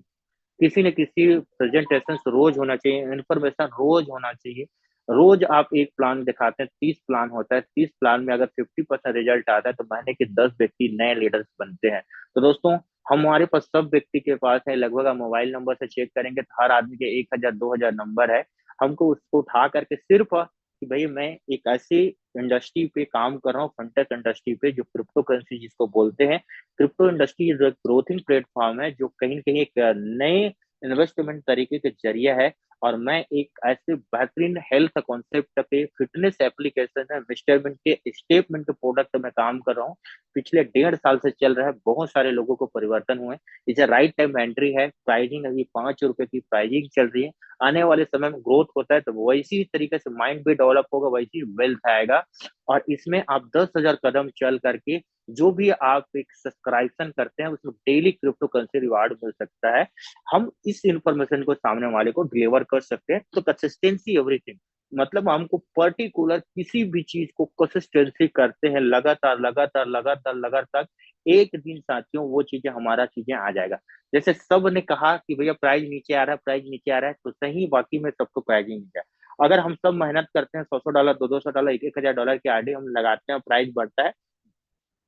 किसी न किसी प्रेजेंटेशन रोज होना चाहिए, इन्फॉर्मेशन रोज होना चाहिए। रोज आप एक प्लान दिखाते हैं, 30 प्लान होता है, 30 प्लान में अगर 50% रिजल्ट आता है तो महीने के 10 व्यक्ति नए लीडर्स बनते हैं। तो दोस्तों हमारे पास सब व्यक्ति के पास है, लगभग हम मोबाइल नंबर से चेक करेंगे तो हर आदमी के 1,000 2,000 नंबर है। हमको उसको उठा करके सिर्फ कि भाई मैं एक ऐसी इंडस्ट्री पे काम कर रहा हूँ, फिनटेक इंडस्ट्री पे, जो क्रिप्टो करेंसी जिसको बोलते हैं। क्रिप्टो इंडस्ट्री एक ग्रोथिंग प्लेटफॉर्म है जो कहीं न कहीं एक नए इन्वेस्टमेंट तरीके के जरिए है। और मैं एक ऐसे बेहतरीन हेल्थ कॉन्सेप्ट पे फिटनेस एप्लीकेशन है मिस्टर मिंट के स्टेटमेंट के प्रोडक्ट में काम कर रहा हूँ। पिछले 1.5 साल से चल रहा है, बहुत सारे लोगों को परिवर्तन हुए। इसे राइट टाइम एंट्री है, प्राइसिंग अभी ₹5 की प्राइसिंग चल रही है। आने वाले समय में ग्रोथ होता है तो वैसी तरीके से माइंड भी डेवलप होगा, वैसी वेल्थ आएगा। और इसमें आप 10,000 कदम चल करके जो भी आप एक सब्सक्रिप्शन करते हैं उसमें डेली क्रिप्टो करेंसी रिवार्ड मिल सकता है। हम इस इंफॉर्मेशन को सामने वाले को डिलीवर कर सकते हैं। तो कंसिस्टेंसी एवरीथिंग, मतलब हमको पर्टिकुलर किसी भी चीज को कंसिस्टेंसी करते हैं, लगातार लगातार लगातार लगातार, एक दिन साथियों वो चीजें हमारा चीजें आ जाएगा। जैसे सब ने कहा कि भैया प्राइस नीचे आ रहा है, प्राइस नीचे आ रहा है, तो सही बाकी में सबको प्राइस ही नीचे अगर हम सब मेहनत करते हैं, $100 $200 $1,000 की आरडी हम लगाते हैं, प्राइस बढ़ता है,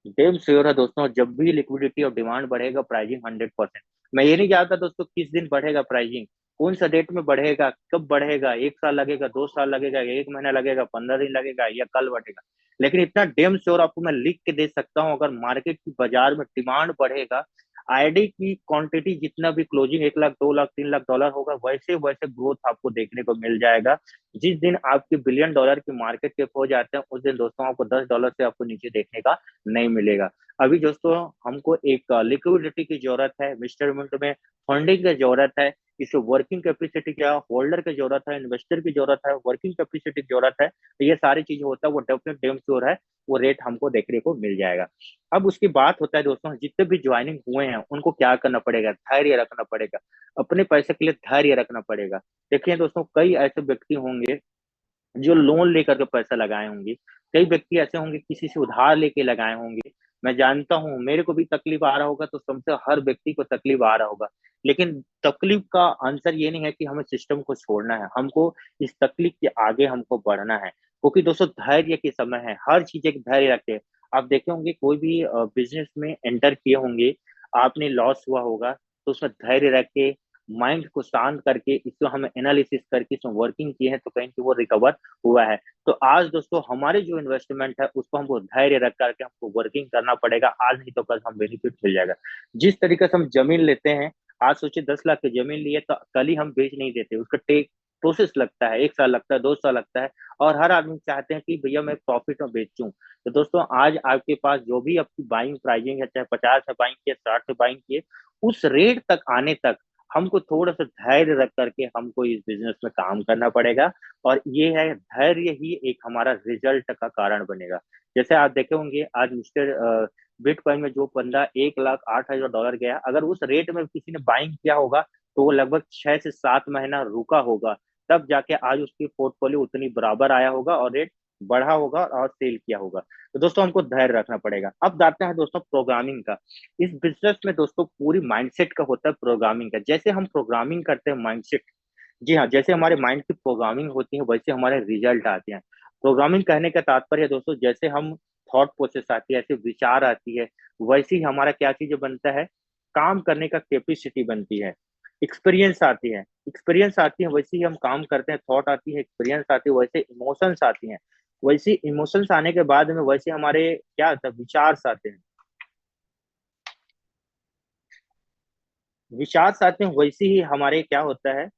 डेम श्योर है दोस्तों जब भी लिक्विडिटी और डिमांड बढ़ेगा प्राइसिंग 100%। मैं ये नहीं जानता दोस्तों किस दिन बढ़ेगा प्राइसिंग, कौन सा डेट में बढ़ेगा, कब बढ़ेगा, 1 साल लगेगा, 2 साल लगेगा, 1 महीना लगेगा, 15 दिन लगेगा या कल बढ़ेगा। लेकिन इतना डेम श्योर आपको मैं लिख के दे सकता हूँ, अगर मार्केट की बाजार में डिमांड बढ़ेगा, आईडी की क्वांटिटी जितना भी क्लोजिंग 1 लाख, 2 लाख, $3 लाख होगा, वैसे वैसे ग्रोथ आपको देखने को मिल जाएगा। जिस दिन आपके $1 बिलियन की मार्केट कैप हो जाते हैं, उस दिन दोस्तों आपको $10 से आपको नीचे देखने का नहीं मिलेगा। अभी दोस्तों हमको एक लिक्विडिटी की जरूरत है, मिस्टर मिंट में फंडिंग की जरूरत है, इसे वर्किंग कैपेसिटी क्या होल्डर की जरूरत है, इन्वेस्टर की जरूरत है, वर्किंग कैपेसिटी की जरूरत है। तो ये सारी चीजें होता है, वो डेफिनेट डेम श्योर है, वो रेट हमको देखने को मिल जाएगा। अब उसकी बात होता है दोस्तों, जितने भी ज्वाइनिंग हुए हैं उनको क्या करना पड़ेगा, धैर्य रखना पड़ेगा, अपने पैसे के लिए धैर्य रखना पड़ेगा। देखिए दोस्तों, कई ऐसे व्यक्ति होंगे जो लोन लेकर के पैसा लगाए होंगे, कई व्यक्ति ऐसे होंगे किसी से उधार लेके लगाए होंगे। मैं जानता हूँ, मेरे को भी तकलीफ आ रहा होगा, तो समझे हर व्यक्ति को तकलीफ आ रहा होगा। लेकिन तकलीफ का आंसर ये नहीं है कि हमें सिस्टम को छोड़ना है, हमको इस तकलीफ के आगे हमको बढ़ना है। क्योंकि दोस्तों धैर्य के समय है, हर चीज एक धैर्य रखे। आप देखे होंगे कोई भी बिजनेस में एंटर किए होंगे, आपने लॉस हुआ होगा, तो उसमें धैर्य रख के, माइंड को शांत करके, इसको हम एनालिसिस करके इसमें वर्किंग किए हैं, तो कहीं वो रिकवर हुआ है। तो आज दोस्तों हमारे जो इन्वेस्टमेंट है उसको हमको धैर्य रख करके हमको वर्किंग करना पड़ेगा, आज नहीं तो कल हम बेनिफिट मिल जाएगा। जिस तरीके से हम जमीन लेते हैं, आज सोचिए 10 लाख की जमीन लिए तो कल ही हम बेच नहीं देते, उसका टेक प्रोसेस लगता है, 1 साल लगता है, 2 साल लगता है। और हर आदमी चाहते हैं कि भैया मैं प्रॉफिट में बेचूं। तो दोस्तों आज आपके पास जो भी आपकी बाइंग प्राइसिंग है, चाहे 50 से बाइंग किए, 60 से बाइंग किए, उस रेट तक आने तक हमको थोड़ा सा धैर्य रख करके हमको इस बिजनेस में काम करना पड़ेगा। और ये है, धैर्य ही एक हमारा रिजल्ट का कारण बनेगा। जैसे आप देखे होंगे आज मिस्टर बिटकॉइन में जो बंदा 1,08,000 डॉलर गया, अगर उस रेट में किसी ने बाइंग किया होगा, तो वो लगभग 6 से 7 महीना रुका होगा, तब जाके आज उसकी पोर्टफोलियो उतनी बराबर आया होगा और रेट बढ़ा होगा और सेल किया होगा। तो दोस्तों हमको धैर्य रखना पड़ेगा। अब जाते हैं दोस्तों प्रोग्रामिंग का। इस बिजनेस में दोस्तों पूरी माइंडसेट का होता है प्रोग्रामिंग का। जैसे हम प्रोग्रामिंग करते हैं माइंडसेट, जी हाँ, जैसे हमारे माइंड की प्रोग्रामिंग होती है वैसे हमारे रिजल्ट आते हैं। प्रोग्रामिंग कहने का तात्पर्य है दोस्तों, जैसे हम थॉट प्रोसेस आती है, ऐसे विचार आती है, वैसे ही हमारा क्या चीज बनता है, काम करने का कैपेसिटी बनती है, एक्सपीरियंस आती है, एक्सपीरियंस आती है, वैसे ही हम काम करते हैं, थॉट आती है, एक्सपीरियंस आती है, वैसे इमोशंस आती हैं, वैसे इमोशंस आने के बाद में वैसे हमारे क्या आता है, विचार आते हैं, विचार आते हैं, वैसे ही हमारे क्या होता है,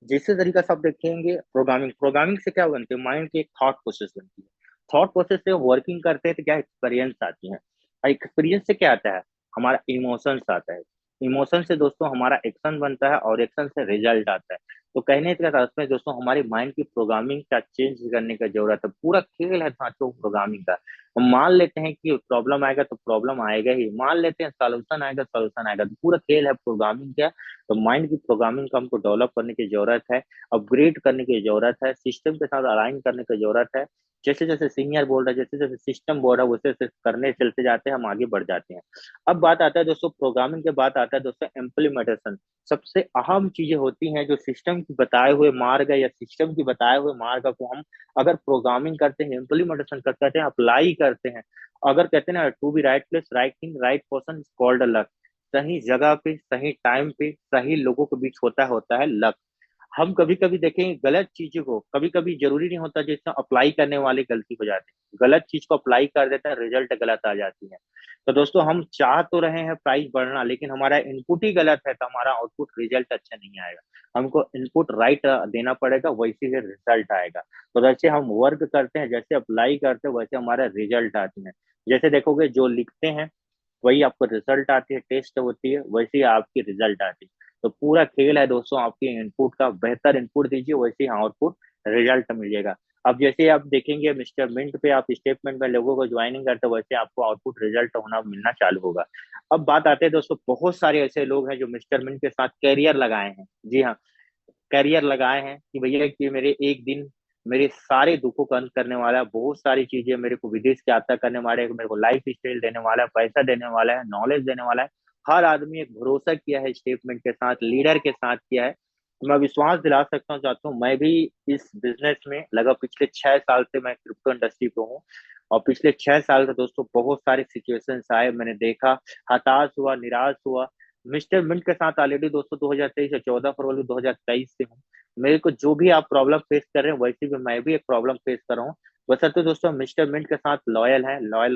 जिस तरीका से आप देखेंगे प्रोग्रामिंग, प्रोग्रामिंग से क्या बनती है, माइंड की एक थॉट प्रोसेस बनती है, थॉट प्रोसेस से वर्किंग करते हैं तो क्या एक्सपीरियंस आती है, और एक्सपीरियंस से क्या आता है, हमारा इमोशंस आता है, इमोशन से दोस्तों हमारा एक्शन बनता है, और एक्शन से रिजल्ट आता है। तो कहने का तात्पर्य दोस्तों, हमारी माइंड की प्रोग्रामिंग का चेंज करने की जरूरत है, पूरा खेल है साथियों प्रोग्रामिंग का। हम मान लेते हैं कि प्रॉब्लम आएगा तो प्रॉब्लम आएगा ही, मान लेते हैं सॉल्यूशन आएगा, सॉल्यूशन आएगा, तो पूरा खेल है प्रोग्रामिंग का। तो माइंड की प्रोग्रामिंग को हमको डेवलप करने की जरूरत है, अपग्रेड करने की जरूरत है, सिस्टम के साथ अलाइन करने की जरूरत है। जैसे जैसे सीनियर बोल रहा है, जैसे जैसे सिस्टम बोल रहा है, वैसे वैसे करने चलते जाते हैं, हम आगे बढ़ जाते हैं। अब बात आता है दोस्तों प्रोग्रामिंग के बाद आता है दोस्तों इम्प्लीमेंटेशन। सबसे अहम चीजें होती हैं जो सिस्टम की बताए हुए मार्ग है, या सिस्टम की बताए हुए मार्ग को हम अगर प्रोग्रामिंग करते हैं, इम्प्लीमेंटेशन करते हैं, अप्लाई करते हैं, अगर कहते हैं ना, to be right place right thing right person called luck, सही जगह पे सही टाइम पे सही लोगों के बीच होता है लक। हम कभी कभी देखें गलत चीजों को, कभी कभी जरूरी नहीं होता जिससे अप्लाई करने वाले गलती हो जाती है, गलत चीज को अप्लाई कर देते हैं, रिजल्ट गलत आ जाती है। तो दोस्तों हम चाह तो रहे हैं प्राइस बढ़ना, लेकिन हमारा इनपुट ही गलत है, तो हमारा आउटपुट रिजल्ट अच्छा नहीं आएगा। हमको इनपुट राइट देना पड़ेगा, वैसे ही रिजल्ट आएगा। तो जैसे हम वर्क करते हैं, जैसे अप्लाई करते हैं, वैसे हमारा रिजल्ट आते हैं। जैसे देखोगे जो लिखते हैं वही आपको रिजल्ट आती है, टेस्ट होती है वैसे ही आपकी रिजल्ट आती है। तो पूरा खेल है दोस्तों आपके इनपुट का, बेहतर इनपुट दीजिए वैसे ही आउटपुट रिजल्ट मिलेगा। अब जैसे आप देखेंगे मिस्टर मिंट पे आप स्टेटमेंट में लोगों को ज्वाइनिंग करते हो, वैसे आपको आउटपुट रिजल्ट होना मिलना चालू होगा। अब बात आते हैं दोस्तों, बहुत सारे ऐसे लोग हैं जो मिस्टर मिंट के साथ कैरियर लगाए हैं, जी हाँ, करियर लगाए हैं कि भैया कि मेरे एक दिन मेरे सारे दुखों का अंत करने वाला है, बहुत सारी चीजें मेरे को विदेश की यात्रा करने वाले हैं, मेरे को लाइफ स्टाइल देने वाला है, पैसा देने वाला है, नॉलेज देने वाला है। हर आदमी एक भरोसा किया है स्टेटमेंट के साथ, लीडर के साथ किया है। तो मैं विश्वास दिला सकता हूँ, चाहता हूँ, मैं भी इस बिजनेस में लगा पिछले 6 साल से मैं क्रिप्टो इंडस्ट्री पे हूँ। और पिछले 6 साल से दोस्तों बहुत सारे सिचुएशंस आए, मैंने देखा, हताश हुआ, निराश हुआ। मिस्टर मिंट के साथ ऑलरेडी दोस्तों 2023 से 14 फरवरी 2023 से हूँ। मेरे को जो भी आप प्रॉब्लम फेस कर रहे हैं, वैसे भी मैं भी एक प्रॉब्लम फेस कर रहा हूँ। बस तो दोस्तों मिस्टर मिंट के साथ लॉयल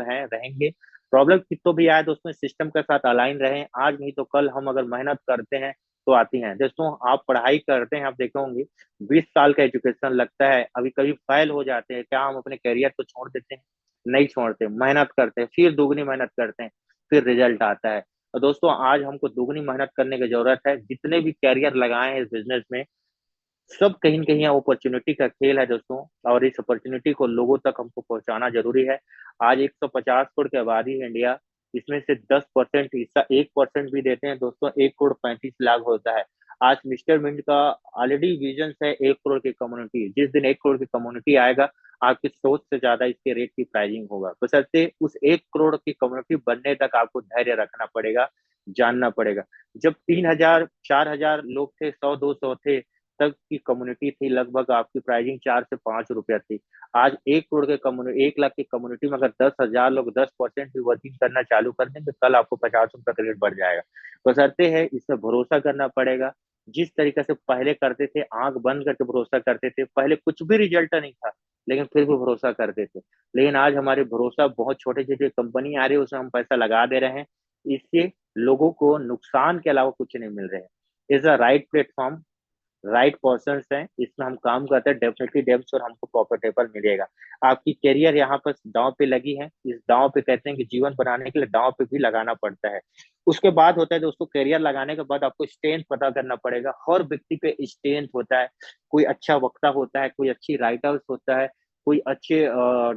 है रहेंगे। प्रॉब्लम तो भी आए दोस्तों, सिस्टम के साथ अलाइन रहें। आज नहीं तो कल हम अगर मेहनत करते हैं तो आती हैं। दोस्तों आप पढ़ाई करते हैं, आप देखे होंगे 20 साल का एजुकेशन लगता है, अभी कभी फेल हो जाते हैं, क्या हम अपने करियर को छोड़ देते हैं? नहीं छोड़ते, मेहनत करते हैं, फिर दुगनी मेहनत करते हैं, फिर रिजल्ट आता है। और दोस्तों आज हमको दुगनी मेहनत करने की जरूरत है। जितने भी कैरियर लगाए हैं इस बिजनेस में, सब कहीं न कहीं अपॉर्चुनिटी का खेल है दोस्तों, और इस अपॉर्चुनिटी को लोगों तक हमको पहुंचाना जरूरी है। आज 150 करोड़ की आबादी है इंडिया, इसमें से 10% हिस्सा 1% भी देते हैं दोस्तों, 1 करोड़ 35 लाख होता है। आज मिस्टर मिंट का ऑलरेडी विजन है 1 करोड़ की कम्युनिटी। जिस दिन 1 करोड़ की कम्युनिटी आएगा, आपकी सोच से ज्यादा इसके रेट की प्राइसिंग होगा। बशर्ते उस 1 करोड़ की कम्युनिटी बनने तक आपको धैर्य रखना पड़ेगा, जानना पड़ेगा। जब 3,000 4,000 लोग थे, 100 200 थे, तक की कम्युनिटी थी, लगभग आपकी प्राइसिंग 4 से 5 रुपया थी। आज 1 करोड़ के कम्युनिटी, 1 लाख की कम्युनिटी में अगर 10,000 लोग 10% भी वर्किंग करना चालू कर देंगे, कल आपको 50 रुपया का रेट बढ़ जाएगा। बशर्ते है इसमें भरोसा करना पड़ेगा। जिस तरीके से पहले करते थे, आंख बंद करके भरोसा करते थे, पहले कुछ भी रिजल्ट नहीं था, लेकिन फिर भी भरोसा करते थे। लेकिन आज हमारे भरोसा बहुत छोटे छोटे कंपनी आ रही है, उसमें हम पैसा लगा दे रहे हैं। इससे लोगों को नुकसान के अलावा कुछ नहीं मिल रहे हैं। Is a right platform, right person हैं, इसमें हम काम करते हैं, डेफिनेटली डेब्स और हमको प्रॉफिटेबल मिलेगा। आपकी करियर यहाँ पर दांव पे लगी है। इस दांव पे कहते हैं कि जीवन बनाने के लिए दांव पे भी लगाना पड़ता है। उसके बाद होता है दोस्तों, करियर लगाने के बाद आपको स्ट्रेंथ पता करना पड़ेगा। हर व्यक्ति पे स्ट्रेंथ होता है। कोई अच्छा वक्ता होता है, कोई अच्छी राइटर्स होता है, कोई अच्छे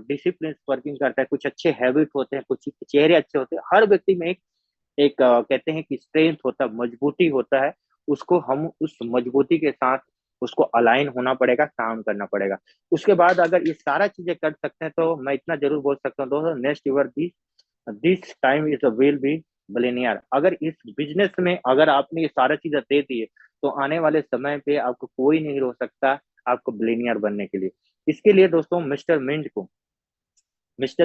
डिसिप्लिन वर्किंग करता है, कुछ अच्छे हैबिट होते हैं, कुछ चेहरे अच्छे होते हैं। हर व्यक्ति में एक एक कहते हैं कि स्ट्रेंथ होता है, मजबूती होता है। उसको हम उस मजबूती के साथ उसको अलाइन होना पड़ेगा, काम करना पड़ेगा। उसके बाद अगर ये सारा चीजें कर सकते हैं, तो मैं इतना जरूर बोल सकता हूँ दोस्तों, next year this time is will be billionaire. अगर इस बिजनेस में अगर आपने ये सारा चीजें दे दिए, तो आने वाले समय पे आपको कोई नहीं रोक सकता आपको बिलियनियर बनने के लिए। इसके लिए दोस्तों Mister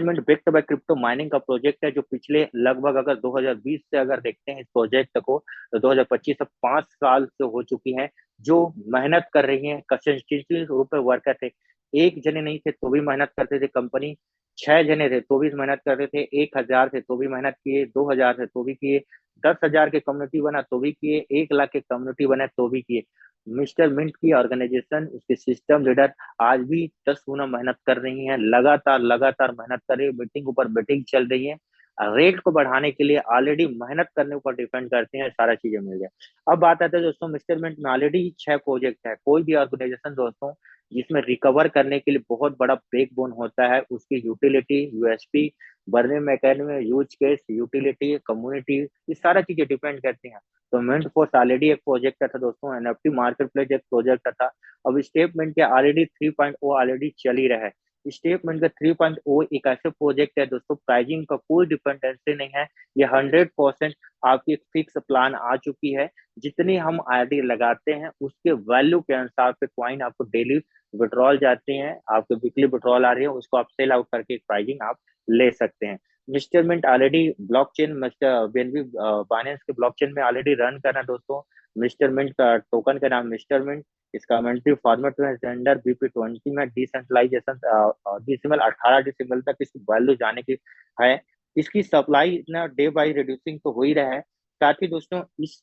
Mint back to back crypto mining का प्रोजेक्ट है, जो पिछले लगभग अगर 2020 से अगर देखते हैं इस प्रोजेक्ट को, तो 2025 से 5 साल से हो चुकी है जो मेहनत कर रही है, कंसिस्टेंटली रूप में वर्कर थे। एक जने नहीं थे तो भी मेहनत करते थे कंपनी, 6 जने थे तो भी मेहनत करते थे, 1,000 थे तो भी मेहनत किए, 2,000 थे तो भी किए, 10,000 के कम्युनिटी बना तो भी किए, 1 लाख के कम्युनिटी बना तो भी किए। मिस्टर मिंट की ऑर्गेनाइजेशन, उसके सिस्टम लीडर आज भी 10 गुना मेहनत कर रही हैं, लगातार लगातार मेहनत कर रही है, मीटिंग ऊपर मीटिंग चल रही है। रेट को बढ़ाने के लिए ऑलरेडी मेहनत करने ऊपर डिपेंड करते हैं, सारा चीजें मिल जाए। अब बात आती है दोस्तों, मिस्टरमेंट में ऑलरेडी 6 प्रोजेक्ट है। कोई भी ऑर्गेनाइजेशन दोस्तों जिसमें रिकवर करने के लिए बहुत बड़ा बैकबोन होता है, उसकी utility, USP, burning mechanism, use case, utility, community, ये सारा चीजें डिपेंड करती हैं। तो मिंट फोर्स ऑलरेडी एक प्रोजेक्ट था दोस्तों, एनएफटी मार्केट प्लेस एक प्रोजेक्ट था। अब स्टेटमेंट के ऑलरेडी 3.0 ऑलरेडी चल ही रहा है। स्टेटमेंट का 3.0 एक ऐसे प्रोजेक्ट है दोस्तों, प्राइसिंग का कोई डिपेंडेंसी नहीं है। ये 100% आपकी फिक्स प्लान आ चुकी है। जितनी हम आरडी लगाते हैं, उसके वैल्यू के अनुसार पे कॉइन आपको डेली विड्रॉल जाते हैं, आपके वीकली विड्रॉल आ रही है, उसको आप सेल आउट करके प्राइसिंग आप ले सकते हैं। मिस्टरमेंट already blockchain, mister BNB Binance के ब्लॉकचेन में ऑलरेडी रन करना है दोस्तों। मिस्टरमेंट का टोकन का नाम मिस्टरमेंट, इसका मंथली फॉर्मेट में जेंडर BP20 में डिसेंट्रलाइजेशन डिसिमल 18 डिसिमल तक इसकी वैल्यू जाने की है। इसकी सप्लाई इतना डे बाई रिड्यूसिंग तो हो ही रहा है। साथ ही दोस्तों इस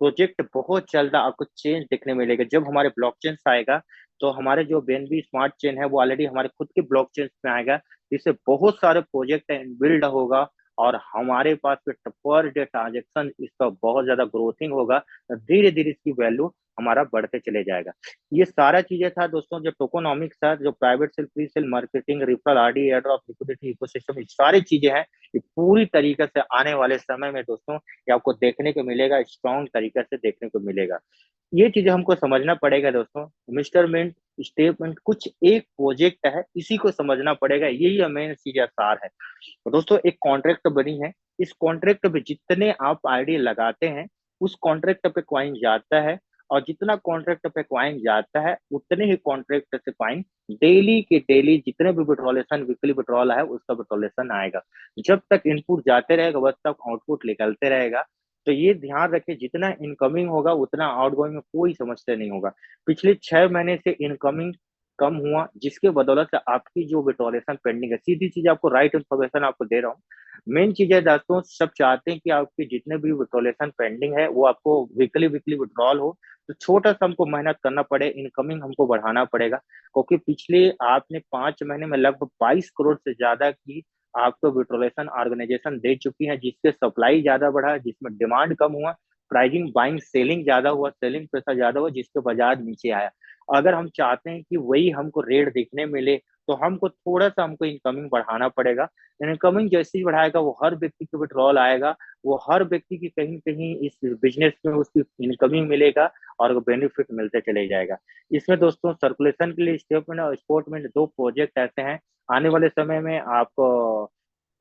प्रोजेक्ट बहुत जल्द आपको चेंज देखने मिलेगा। जब हमारे ब्लॉकचेन आएगा, तो हमारे जो बीएनबी स्मार्ट चेन है वो ऑलरेडी हमारे खुद के ब्लॉकचेन में आएगा। इससे बहुत सारे प्रोजेक्ट बिल्ड होगा, और हमारे पास पर डे ट्रांजेक्शन इसका बहुत ज्यादा ग्रोथिंग होगा। धीरे धीरे इसकी वैल्यू हमारा बढ़ते चले जाएगा। ये सारा चीजें था दोस्तों, जो टोकोनॉमिक्स था, जो private sale, pre sale, marketing, referral, RD, air drop, liquidity, ecosystem, ये सारी चीजें हैं। ये पूरी तरीके से आने वाले समय में दोस्तों ये आपको देखने को मिलेगा, स्ट्रॉन्ग तरीके से देखने को मिलेगा। ये चीजें हमको समझना पड़ेगा दोस्तों। मिस्टर मिंट स्टेटमेंट कुछ एक प्रोजेक्ट है, इसी को समझना पड़ेगा, यही मेन चीज सार है। तो दोस्तों एक कॉन्ट्रैक्ट बनी है, इस कॉन्ट्रैक्ट पे जितने आप आईडी लगाते हैं, उस कॉन्ट्रैक्ट पे क्वाइन जाता है। और जितना कॉन्ट्रैक्ट पे क्वाइन जाता है, उतने ही कॉन्ट्रैक्ट से क्वाइन डेली के डेली जितने भी विड्रॉलेशन, वीकली विड्रॉल है, उसका विड्रॉलेशन आएगा। जब तक इनपुट जाते रहेगा, बस तक आउटपुट निकलते रहेगा। तो ये ध्यान रखें, जितना इनकमिंग होगा उतना आउटगोइंग में कोई समस्या नहीं होगा। पिछले 6 महीने से इनकमिंग कम हुआ, जिसके बदौलत से आपकी जो विड्रॉलेशन पेंडिंग है, सीधी चीज आपको राइट इन्फॉर्मेशन आपको दे रहा हूँ। मेन चीज है दोस्तों, सब चाहते हैं कि आपके जितने भी विड्रॉलेशन पेंडिंग है वो आपको वीकली वीकली विड्रॉल हो। तो छोटा सा हमको मेहनत करना पड़े, इनकमिंग हमको बढ़ाना पड़ेगा, क्योंकि पिछले आपने 5 महीने में लगभग 22 करोड़ से ज्यादा की आपको विट्रोलेशन ऑर्गेनाइजेशन दे चुकी है, जिससे सप्लाई ज्यादा बढ़ा, जिसमें डिमांड कम हुआ, प्राइसिंग बाइंग सेलिंग ज्यादा हुआ, सेलिंग पैसा ज्यादा हुआ, जिसके बाजार नीचे आया। अगर हम चाहते हैं कि वही हमको रेट देखने मिले, तो हमको थोड़ा सा हमको इनकमिंग बढ़ाना पड़ेगा। इनकमिंग जैसे ही बढ़ाएगा, वो हर व्यक्ति को विड्रॉल आएगा, वो हर व्यक्ति की कहीं कहीं इस बिजनेस में उसकी इनकमिंग मिलेगा और बेनिफिट मिलते चले जाएगा। इसमें दोस्तों सर्कुलेशन के लिए स्टेटमेंट और स्पोर्टमेंट दो प्रोजेक्ट ऐसे हैं। आने वाले समय में आपको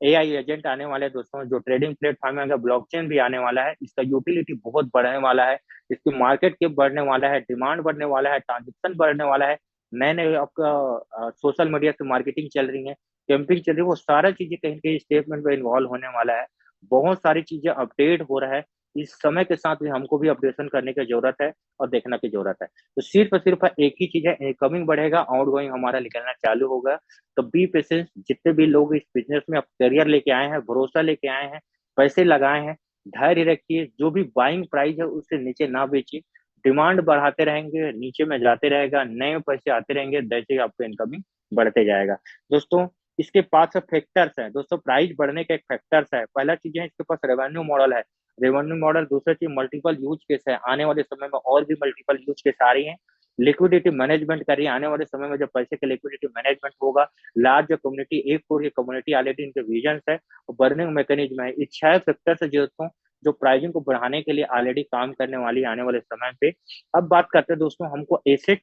एआई एजेंट आने वाले हैं दोस्तों, जो ट्रेडिंग प्लेटफॉर्म है, ब्लॉकचेन भी आने वाला है, इसका यूटिलिटी बहुत बढ़ने वाला है, इसकी मार्केट कैप बढ़ने वाला है, डिमांड बढ़ने वाला है, ट्रांजेक्शन बढ़ने वाला है। नए नए आपका सोशल मीडिया से मार्केटिंग चल रही है, कैंपिंग चल रही है, वो सारा चीजें कहीं कहीं स्टेटमेंट में इन्वॉल्व होने वाला है। बहुत सारी चीजें अपडेट हो रहा है। इस समय के साथ भी हमको भी अपडेशन करने की जरूरत है और देखने की जरूरत है। तो सिर्फ एक ही चीज है, इनकमिंग बढ़ेगा, आउटगोइंग हमारा निकलना चालू होगा। तो बी पेशेंस, जितने भी लोग इस बिजनेस में अब करियर लेके आए हैं, भरोसा लेके आए हैं, पैसे लगाए हैं, धैर्य रखिए। जो भी बाइंग प्राइस है उससे नीचे ना बेचिए। डिमांड बढ़ाते रहेंगे, नीचे में जाते रहेगा, नए पैसे आते रहेंगे, जैसे आपका इनकमिंग बढ़ते जाएगा। दोस्तों, इसके पास फैक्टर्स हैं दोस्तों, प्राइस बढ़ने के एक फैक्टर्स है। पहला चीज है, इसके पास रेवेन्यू मॉडल है। रेवेन्यू मॉडल, दूसरा चीज मल्टीपल यूज केस है। आने वाले समय में और भी मल्टीपल यूज केस आ रही है। लिक्विडिटी मैनेजमेंट करिए, आने वाले समय में जब पैसे के लिक्विडिटी मैनेजमेंट होगा, लार्ज कम्युनिटी, एक पूरी कम्युनिटी ऑलरेडी इनके विजन है और बर्निंग मैकेनिज्म है। इच्छा फैक्टर से दोस्तों, जो प्राइसिंग को बढ़ाने के लिए ऑलरेडी काम करने वाली आने वाले समय पे। अब बात करते हैं दोस्तों, हमको एसेट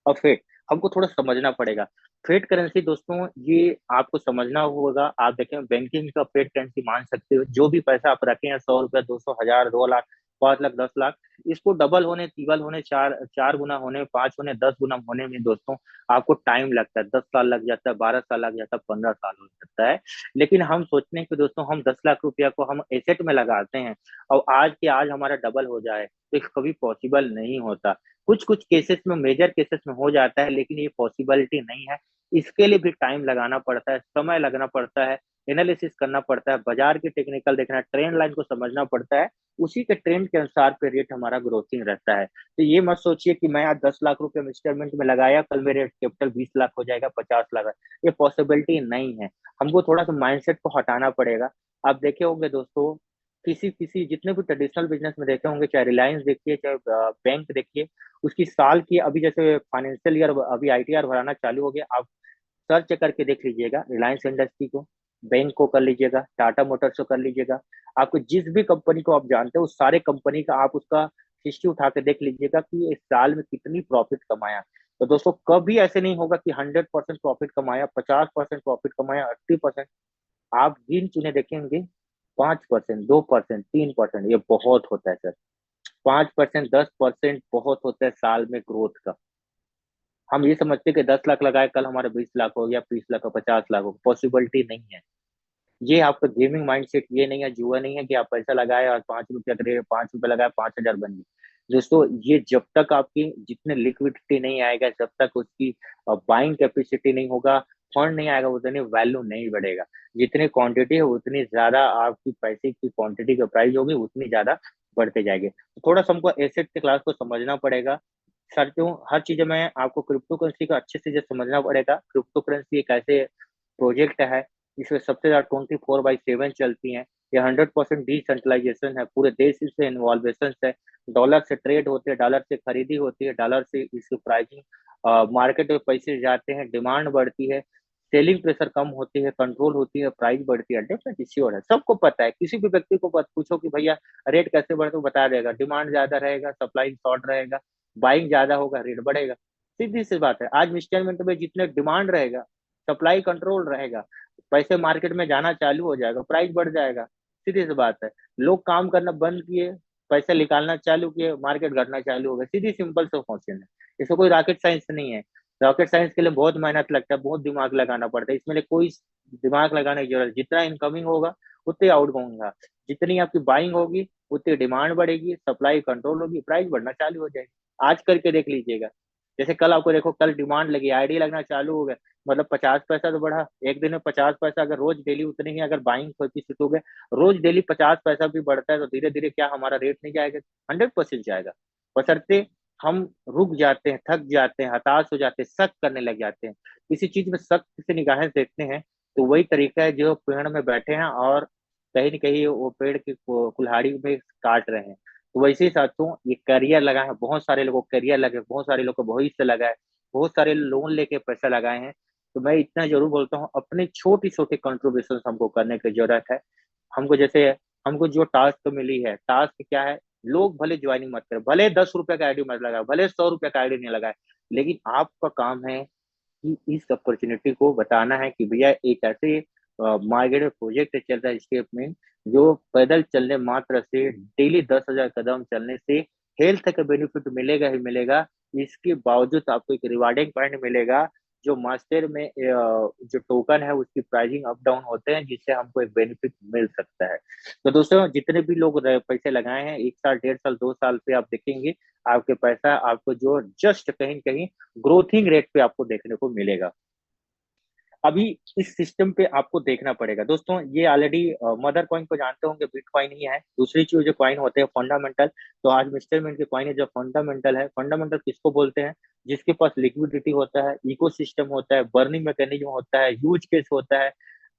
और फेट हमको थोड़ा समझना पड़ेगा। फेट करेंसी दोस्तों, ये आपको समझना होगा। आप देखें, बैंकिंग का फेट करेंसी मान सकते हो, जो भी पैसा आप रखे हैं, 100 रुपया, 200, 1000, 2 लाख, 5 लाख, 10 लाख, इसको डबल होने, तिगल होने, चार चार गुना होने, 5 होने, 10 गुना होने में दोस्तों आपको टाइम लगता है। 10 साल लग जाता है, 12 साल लग जाता है, 15 साल हो जाता है। लेकिन हम सोचते हैं कि दोस्तों हम 10 लाख रुपया को हम एसेट में लगाते हैं और आज के आज हमारा डबल हो जाए, तो कभी पॉसिबल नहीं होता। कुछ कुछ केसेस में, मेजर केसेस में हो जाता है, लेकिन ये पॉसिबिलिटी नहीं है। इसके लिए भी टाइम लगाना पड़ता है, समय लगना पड़ता है, एनालिसिस करना पड़ता है, बाजार की टेक्निकल देखना, ट्रेंड लाइन को समझना पड़ता है। उसी के ट्रेंड के अनुसार पे रेट हमारा ग्रोथिंग रहता है। तो ये मत सोचिए कि मैं आज 10 लाख रुपए इंस्टॉलमेंट में लगाया, कल मेरे कैपिटल 20 लाख हो जाएगा, 50 लाख है। ये पॉसिबिलिटी नहीं है। हमको थोड़ा सा माइंडसेट को हटाना पड़ेगा। आप देखे होंगे दोस्तों, किसी किसी जितने भी ट्रेडिशनल बिजनेस में देखे होंगे, चाहे रिलायंस देखिए, चाहे बैंक देखिए, उसकी साल की, अभी जैसे फाइनेंशियल ईयर अभी आईटीआर भराना चालू हो गया, आप सर्च करके देख लीजिएगा, रिलायंस इंडस्ट्री को, बैंक को कर लीजिएगा, टाटा मोटर्स को कर लीजिएगा। आपको जिस भी कंपनी को आप जानते हो, उस सारे कंपनी का आप उसका हिस्ट्री उठा के देख लीजिएगा कि इस साल में कितनी प्रॉफिट कमाया। तो दोस्तों, कभी ऐसे नहीं होगा कि 100% प्रॉफिट कमाया, 50% प्रॉफिट कमाया, 80%। आप गिन चुने देखेंगे, 5%, 2%, 3%, ये बहुत होता है सर। 5%, 10% बहुत होता है साल में ग्रोथ का। हम ये समझते हैं कि 10 लाख लगाए, कल हमारा 20 लाख हो गया, 20 लाख हो, 50 लाख हो, पॉसिबिलिटी नहीं है। ये आपका गेमिंग माइंडसेट ये नहीं है, जुआ नहीं है कि आप पैसा लगाए और 5 रुपया करे, 5 रुपया लगाए, 5 हजार बन गए। दोस्तों, ये जब तक आपकी जितने लिक्विडिटी नहीं आएगा, जब तक उसकी बाइंग कैपेसिटी नहीं होगा, फंड नहीं आएगा, उतनी वैल्यू नहीं बढ़ेगा। जितनी क्वांटिटी है उतनी ज्यादा आपकी पैसे की क्वांटिटी का प्राइस होगी, उतनी ज्यादा बढ़ते जाएंगे। तो थोड़ा सा हमको एसेट के क्लास को समझना पड़ेगा। सर, क्यों हर चीज में आपको क्रिप्टो करेंसी का अच्छे से समझना पड़ेगा। क्रिप्टो करेंसी एक ऐसे प्रोजेक्ट है जिसमें सबसे ज्यादा 24/7 चलती है। ये 100% डिसेंट्रलाइजेशन है, पूरे देश से इन्वॉल्वेशन है। डॉलर से ट्रेड होते हैं, डॉलर से खरीदी होती है, डॉलर से इसकी प्राइसिंग, मार्केट में पैसे जाते हैं, डिमांड बढ़ती है, सेलिंग प्रेशर कम होती है, कंट्रोल होती है, प्राइस बढ़ती है। डेफिनेटली श्योर है, सबको पता है। किसी भी व्यक्ति को पूछो कि भैया रेट कैसे बढ़े, तो बता देगा, डिमांड ज्यादा रहेगा, सप्लाई शॉर्ट रहेगा, बाइंग ज्यादा होगा, रेट बढ़ेगा। सीधी सी बात है। आज इंस्टॉलमेंट में जितने डिमांड रहेगा, सप्लाई कंट्रोल रहेगा, पैसे मार्केट में जाना चालू हो जाएगा, प्राइस बढ़ जाएगा। सीधी सी बात है। लोग काम करना बंद किए, पैसे निकालना चालू किए, मार्केट घटना चालू हो गया। सीधी सिंपल से क्वेश्चन है। इसमें कोई रॉकेट साइंस नहीं है। रॉकेट साइंस के लिए बहुत मेहनत लगता है, बहुत दिमाग लगाना पड़ता है। इसमें लिए कोई दिमाग लगाने की जरूरत, जितना इनकमिंग होगा उतनी आउटगोइंग होगा, जितनी आपकी बाइंग होगी उतनी डिमांड बढ़ेगी, सप्लाई कंट्रोल होगी, प्राइस बढ़ना चालू हो जाएगी। आज करके देख लीजिएगा। जैसे कल आपको देखो, कल डिमांड लगी, आईडी लगना चालू हो गया, मतलब 50 पैसा तो बढ़ा एक दिन में। 50 पैसा अगर रोज डेली उतने ही अगर बाइंग कोएफिशिएंट हो गए, रोज डेली 50 पैसा भी बढ़ता है, तो धीरे धीरे क्या हमारा रेट नहीं जाएगा? 100% जाएगा। बशर्ते हम रुक जाते हैं, थक जाते हैं, हताश हो जाते हैं, शक करने लग जाते हैं, किसी चीज में शक से निगाहें देखते हैं, तो वही तरीका है जो पेड़ में बैठे हैं और कहीं न कहीं वो पेड़ की कुल्हाड़ी में काट रहे हैं। तो वैसे ही साथियों, ये करियर लगा है, बहुत सारे लोगों को करियर लगे, बहुत सारे लोगों को भविष्य लगा है, बहुत सारे लोन लेके पैसा लगाए हैं। तो मैं इतना जरूर बोलता हूँ, अपने छोटी छोटी कंट्रीब्यूशन हमको करने की जरूरत है। हमको जैसे हमको जो टास्क मिली है, टास्क क्या है? लोग भले ज्वाइनिंग मत करें, भले 10 रुपए का आईडी मत लगाए, भले 100 रुपए का आईडी नहीं लगाए, लेकिन आपका काम है कि इस अपॉर्चुनिटी को बताना है कि भैया एक ऐसे मार्केट प्रोजेक्ट चल रहा है स्टेट में, जो पैदल चलने मात्र से डेली 10,000 कदम चलने से हेल्थ का बेनिफिट मिलेगा ही मिलेगा। इसके बावजूद आपको एक रिवार्डिंग पॉइंट मिलेगा, जो मास्टर में जो टोकन है उसकी प्राइसिंग अप डाउन होते हैं, जिससे हमको एक बेनिफिट मिल सकता है। तो दोस्तों, जितने भी लोग पैसे लगाए हैं 1 साल, 1.5 साल, 2 साल पे, आप देखेंगे आपके पैसा आपको जो जस्ट कहीं कहीं ग्रोथिंग रेट पे आपको देखने को मिलेगा। अभी इस सिस्टम पे आपको देखना पड़ेगा दोस्तों। ये ऑलरेडी मदर कॉइन को जानते होंगे, बिटकॉइन ही है। दूसरी चीज जो कॉइन होते हैं फंडामेंटल, तो आज मिस्टर मिंट के कॉइन है जो फंडामेंटल है। फंडामेंटल किसको बोलते हैं? जिसके पास लिक्विडिटी होता है, इकोसिस्टम होता है, बर्निंग मैकेनिज्म होता है, यूज केस होता है,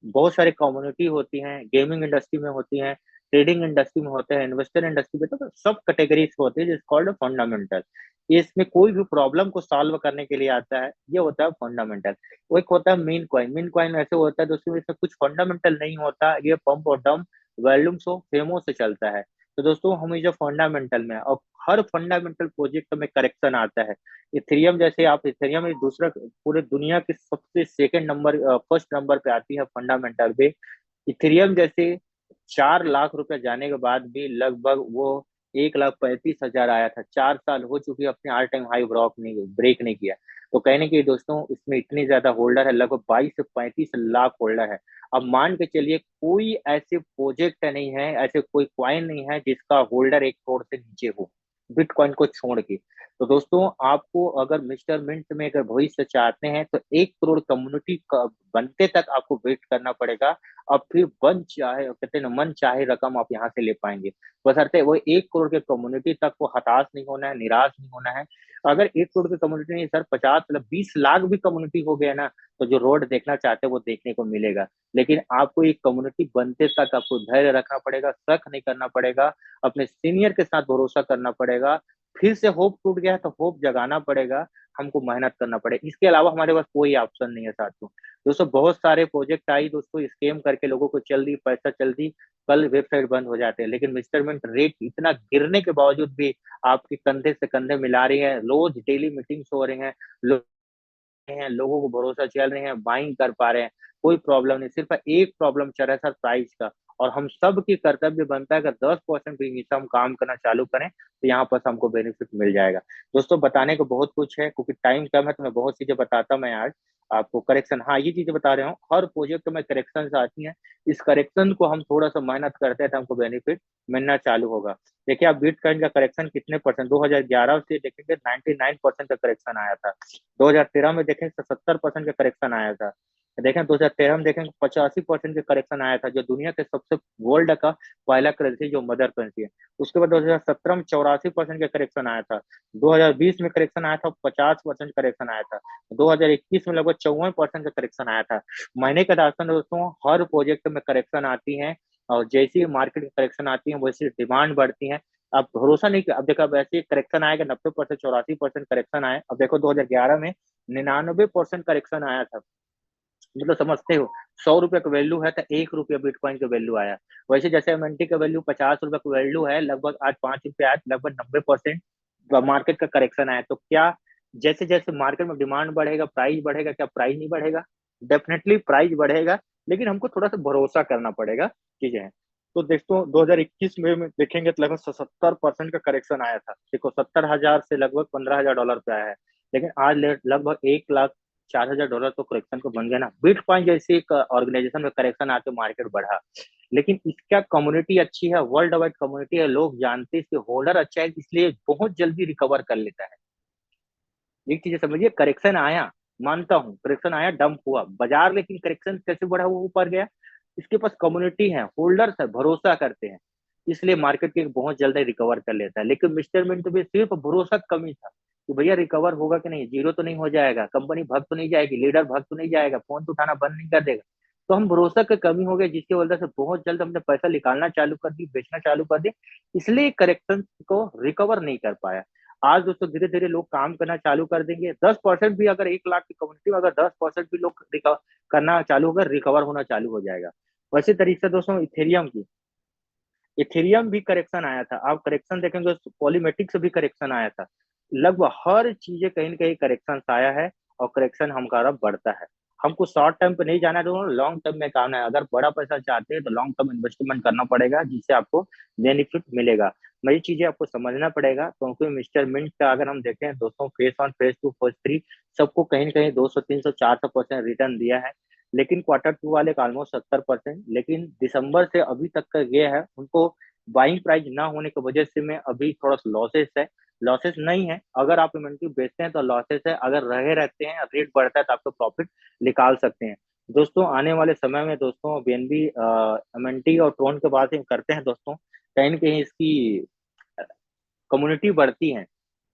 बहुत सारे कम्युनिटी होती हैं, गेमिंग इंडस्ट्री में होती हैं, ट्रेडिंग इंडस्ट्री में होते हैं, इन्वेस्टर इंडस्ट्री में, तो सब कैटेगरीज होती है, जिस कॉल्ड फंडामेंटल। इसमें कोई भी प्रॉब्लम को सॉल्व करने के लिए आता है, ये होता है फंडामेंटल। वो एक होता है मीन कॉइन। मीन कॉइन ऐसे होता है दोस्तों, इसमें कुछ फंडामेंटल नहीं होता, ये पंप और डंप वॉल्यूम सो फेमो से चलता है। तो दोस्तों, हम जो फंडामेंटल में, और हर फंडामेंटल प्रोजेक्ट में करेक्शन आता है। इथेरियम जैसे, आप इथेरियम में दूसरा पूरे दुनिया के सबसे सेकंड नंबर, फर्स्ट नंबर पे आती है फंडामेंटल पे। इथेरियम जैसे 4 लाख रुपए जाने के बाद भी लगभग वो 1,35,000 आया था। 4 साल हो चुके, अपने ऑल टाइम हाई ब्रेक नहीं किया। तो कहने की दोस्तों, इसमें इतनी ज्यादा होल्डर है, लगभग 22 से 35 लाख होल्डर है। अब मान के चलिए, कोई ऐसे प्रोजेक्ट नहीं है, ऐसे कोई कॉइन नहीं है जिसका होल्डर 1 करोड़ से नीचे हो, बिटकॉइन को छोड़ के। तो दोस्तों, आपको अगर मिस्टर मिंट में अगर भविष्य चाहते हैं, तो 1 करोड़ कम्युनिटी बनते तक आपको वेट करना पड़ेगा। अब फिर बन चाहे, कहते हैं ना, मन चाहे रकम आप यहाँ से ले पाएंगे, बशर्ते वो 1 करोड़ के कम्युनिटी तक को हताश नहीं होना है, निराश नहीं होना है। अगर 1 करोड़ की कम्युनिटी नहीं सर, 50 मतलब 20 लाख भी कम्युनिटी हो गया ना, तो जो रोड देखना चाहते हैं वो देखने को मिलेगा। लेकिन आपको एक कम्युनिटी बनते तक आपको धैर्य रखना पड़ेगा, शक नहीं करना पड़ेगा, अपने सीनियर के साथ भरोसा करना पड़ेगा। फिर से होप टूट गया तो होप जगाना पड़ेगा, हमको मेहनत करना पड़ेगा। इसके अलावा हमारे पास कोई ऑप्शन नहीं है साथियों। दोस्तों, बहुत सारे प्रोजेक्ट आई दोस्तों, स्कैम करके लोगों को चल दी, पैसा चल दी, कल वेबसाइट बंद हो जाते हैं। लेकिन मिस्टर मिंट रेट इतना गिरने के बावजूद भी आपके कंधे से कंधे मिला रही है, रोज डेली मीटिंग्स हो रहे हैं, लोग हैं, लोगों को भरोसा चल रहे हैं, बाइंग कर पा रहे हैं, कोई प्रॉब्लम नहीं। सिर्फ एक प्रॉब्लम चल रहा है सर, प्राइस का। और हम सब की कर्तव्य बनता है, अगर 10% भी हम काम करना चालू करें, तो यहाँ पर हमको बेनिफिट मिल जाएगा। दोस्तों, बताने को बहुत कुछ है, क्योंकि टाइम कम है, तो मैं बहुत चीजें बताता मैं आज आपको। करेक्शन, हाँ, ये चीजें बता रहा हूँ, हर प्रोजेक्ट में करेक्शन आती हैं। इस करेक्शन को हम थोड़ा सा मेहनत करते हैं, तो हमको बेनिफिट मिलना चालू होगा। देखिए, आप बिटकॉइन का करेक्शन कितने परसेंट, 2011 से देखेंगे 99% का करेक्शन आया था। 2013 में देखें तो 70% का करेक्शन आया था। देखें 2013 में देखें 85% का करेक्शन आया था, जो दुनिया के सबसे वर्ल्ड का पहला करेंसी जो मदर करेंसी है। उसके बाद 2017 में 84% का करेक्शन आया था। 2020 में करेक्शन आया था, 50% करेक्शन आया था। 2021 में लगभग 54% का करेक्शन आया था। महीने का राशन दोस्तों, हर प्रोजेक्ट में करेक्शन आती है, और जैसी मार्केट में करेक्शन आती है वैसी डिमांड बढ़ती है। अब भरोसा नहीं, अब देखो, अब ऐसे करेक्शन आएगा, 90%, 84% करेक्शन आए। अब देखो 2011 में 99% करेक्शन आया था। मतलब समझते हो, 100 रुपए का वैल्यू है तो 1 रुपया बिटकॉइन का वैल्यू आया। वैसे जैसे एमएनटी का वैल्यू 50 रुपए का वैल्यू है, लगभग आज 5 रुपए आया, लगभग 90% मार्केट का करेक्शन आया। तो क्या, जैसे जैसे मार्केट में डिमांड बढ़ेगा, प्राइस बढ़ेगा, क्या प्राइस नहीं बढ़ेगा? डेफिनेटली प्राइस बढ़ेगा, लेकिन हमको थोड़ा सा भरोसा करना पड़ेगा, चीजें हैं। तो दोस्तों, 2021 में देखेंगे तो लगभग 77% का करेक्शन आया था। देखो, 70,000 से लगभग $15,000 पे आया है। लेकिन आज लगभग 1,04,000 तो करेक्शन को बन गया ना। बिटकॉइन जैसे एक ऑर्गेनाइजेशन में करेक्शन आके मार्केट बढ़ा, लेकिन इसका कम्युनिटी अच्छी है, वर्ल्ड वाइड कम्युनिटी है, लोग जानते हैं, इसके होल्डर अच्छा है, इसलिए बहुत जल्दी रिकवर कर लेता है। एक चीज समझिए, करेक्शन आया, मानता हूँ करेक्शन आया, डंप हुआ बाजार, लेकिन करेक्शन कैसे बढ़ा, वो ऊपर गया, इसके पास कम्युनिटी है, होल्डर्स है, भरोसा करते हैं, इसलिए मार्केट के बहुत जल्दी रिकवर कर लेता है। लेकिन मिस्टर मिंट भी सिर्फ भरोसा कमी था कि भैया रिकवर होगा कि नहीं, जीरो तो नहीं हो जाएगा, कंपनी भाग तो नहीं जाएगी, लीडर भाग तो नहीं जाएगा, फोन तो उठाना बंद नहीं कर देगा। तो हम भरोसा की कमी हो गई, जिसकी वजह से बहुत जल्द हमने पैसा निकालना चालू कर दी, बेचना चालू कर दी, इसलिए करेक्शन को रिकवर नहीं कर पाया। आज दोस्तों धीरे धीरे लोग काम करना चालू कर देंगे, 10% भी, अगर 1 लाख की कम्युनिटी में अगर 10% भी लोग रिकवर करना चालू होगा, रिकवर होना चालू हो जाएगा। वैसे तरीके से दोस्तों इथेरियम की, इथेरियम भी करेक्शन आया था, आप करेक्शन देखेंगे, पॉलीमेटिक से भी करेक्शन आया था, लगभग हर चीजें कहीं ना कहीं करेक्शन आया है, और करेक्शन हमारा बढ़ता है। हमको शॉर्ट टर्म पे नहीं जाना है, तो लॉन्ग टर्म में काम है। अगर बड़ा पैसा चाहते हैं तो लॉन्ग टर्म इन्वेस्टमेंट करना पड़ेगा, जिससे आपको बेनिफिट मिलेगा। ये चीजें आपको समझना पड़ेगा, क्योंकि मिस्टर मिंट का अगर हम देखें दोस्तों, फेज 1, फेज 2, फेज 3 सबको कहीं ना कहीं 200, 300, 400% रिटर्न दिया है। लेकिन Q2 वाले का ऑलमोस्ट 70%, लेकिन दिसंबर से अभी तक का ये है, उनको बाइंग प्राइस ना होने की वजह से में अभी थोड़ा सा लॉसेस है। लॉसेस नहीं है, अगर आप इन्वेंट्री बेचते हैं तो लॉसेस है, अगर रहे रहते हैं, रेट बढ़ता है तो आपको प्रॉफिट निकाल सकते हैं। दोस्तों आने वाले समय में दोस्तों बीएनबी एमएनटी और ट्रोन के बाद ही करते हैं दोस्तों, कहीं ना कहीं इसकी कम्युनिटी बढ़ती है,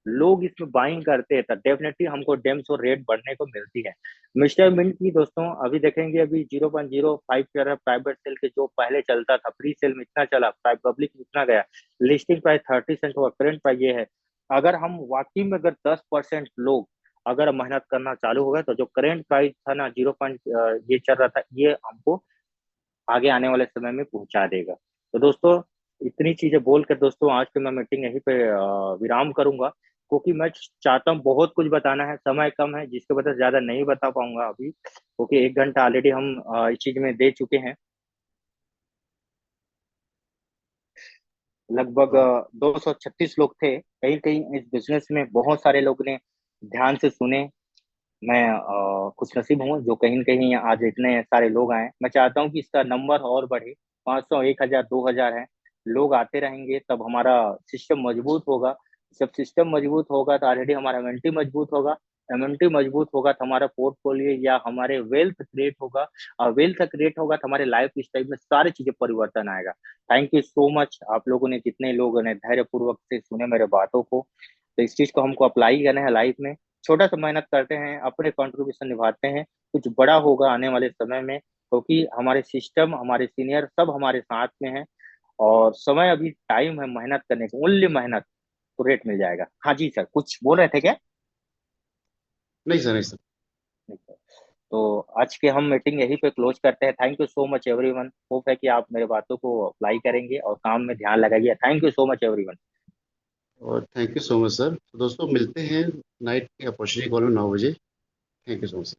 लोग इसमें बाइंग करते हैं, तो डेफिनेटली हमको डेम्स और रेट बढ़ने को मिलती है। मिस्टर मिंट की दोस्तों अभी देखेंगे, अभी 0.05 कर रहा है प्राइवेट सेल के, जो पहले चलता था प्री सेल में इतना चला, पब्लिक में इतना गया, लिस्टिंग प्राइस 30 सेंट हुआ, करंट प्राइस ये है। अगर हम वाकई में अगर 10% लोग अगर मेहनत करना चालू हो गए, तो जो करंट प्राइस था ना, 0. ये चल रहा था, ये हमको आगे आने वाले समय में पहुंचा देगा। तो दोस्तों इतनी चीजें बोलकर दोस्तों आज की मैं मीटिंग यहीं पे विराम करूंगा, क्योंकि मैं चाहता हूँ बहुत कुछ बताना है, समय कम है, जिसके वजह से ज्यादा नहीं बता पाऊंगा अभी, क्योंकि 1 घंटा ऑलरेडी हम इस चीज में दे चुके हैं। लगभग हाँ। 236 लोग थे, कहीं कहीं इस बिजनेस में बहुत सारे लोग ने ध्यान से सुने। मैं खुश नसीब हूँ जो कहीं न कहीं आज इतने सारे लोग आए। मैं चाहता हूँ कि इसका नंबर और बढ़े, 500, 1000, 2000 है, लोग आते रहेंगे तब हमारा सिस्टम मजबूत होगा। जब सिस्टम मजबूत होगा तो ऑलरेडी हमारा एमएनटी मजबूत होगा, एमएनटी मजबूत होगा तो हमारा पोर्टफोलियो या हमारे वेल्थ क्रिएट होगा, और वेल्थ क्रिएट होगा तो हमारे लाइफ स्टाइल में सारी चीजें परिवर्तन आएगा। थैंक यू सो मच, आप लोगों ने, जितने लोगों ने धैर्य पूर्वक से सुने मेरे बातों को। तो इस चीज को हमको अप्लाई करना है लाइफ में, छोटा सा मेहनत करते हैं, अपने कंट्रीब्यूशन निभाते हैं, कुछ बड़ा होगा आने वाले समय में, क्योंकि हमारे सिस्टम, हमारे सीनियर सब हमारे साथ में हैं, और समय अभी टाइम है मेहनत करने की, ओनली मेहनत, तो रेट मिल जाएगा। हाँ जी सर, कुछ बोल रहे थे क्या? नहीं सर, नहीं सर। तो आज के हम मीटिंग यहीं पे क्लोज करते हैं। Thank you so much everyone, hope है कि आप मेरे बातों को अप्लाई करेंगे और काम में ध्यान लगाइए। Thank you so much everyone. और thank you so much sir. तो दोस्तों मिलते हैं नाइट के अपॉर्चुनिटी कॉल में 9 बजे। Thank you so much.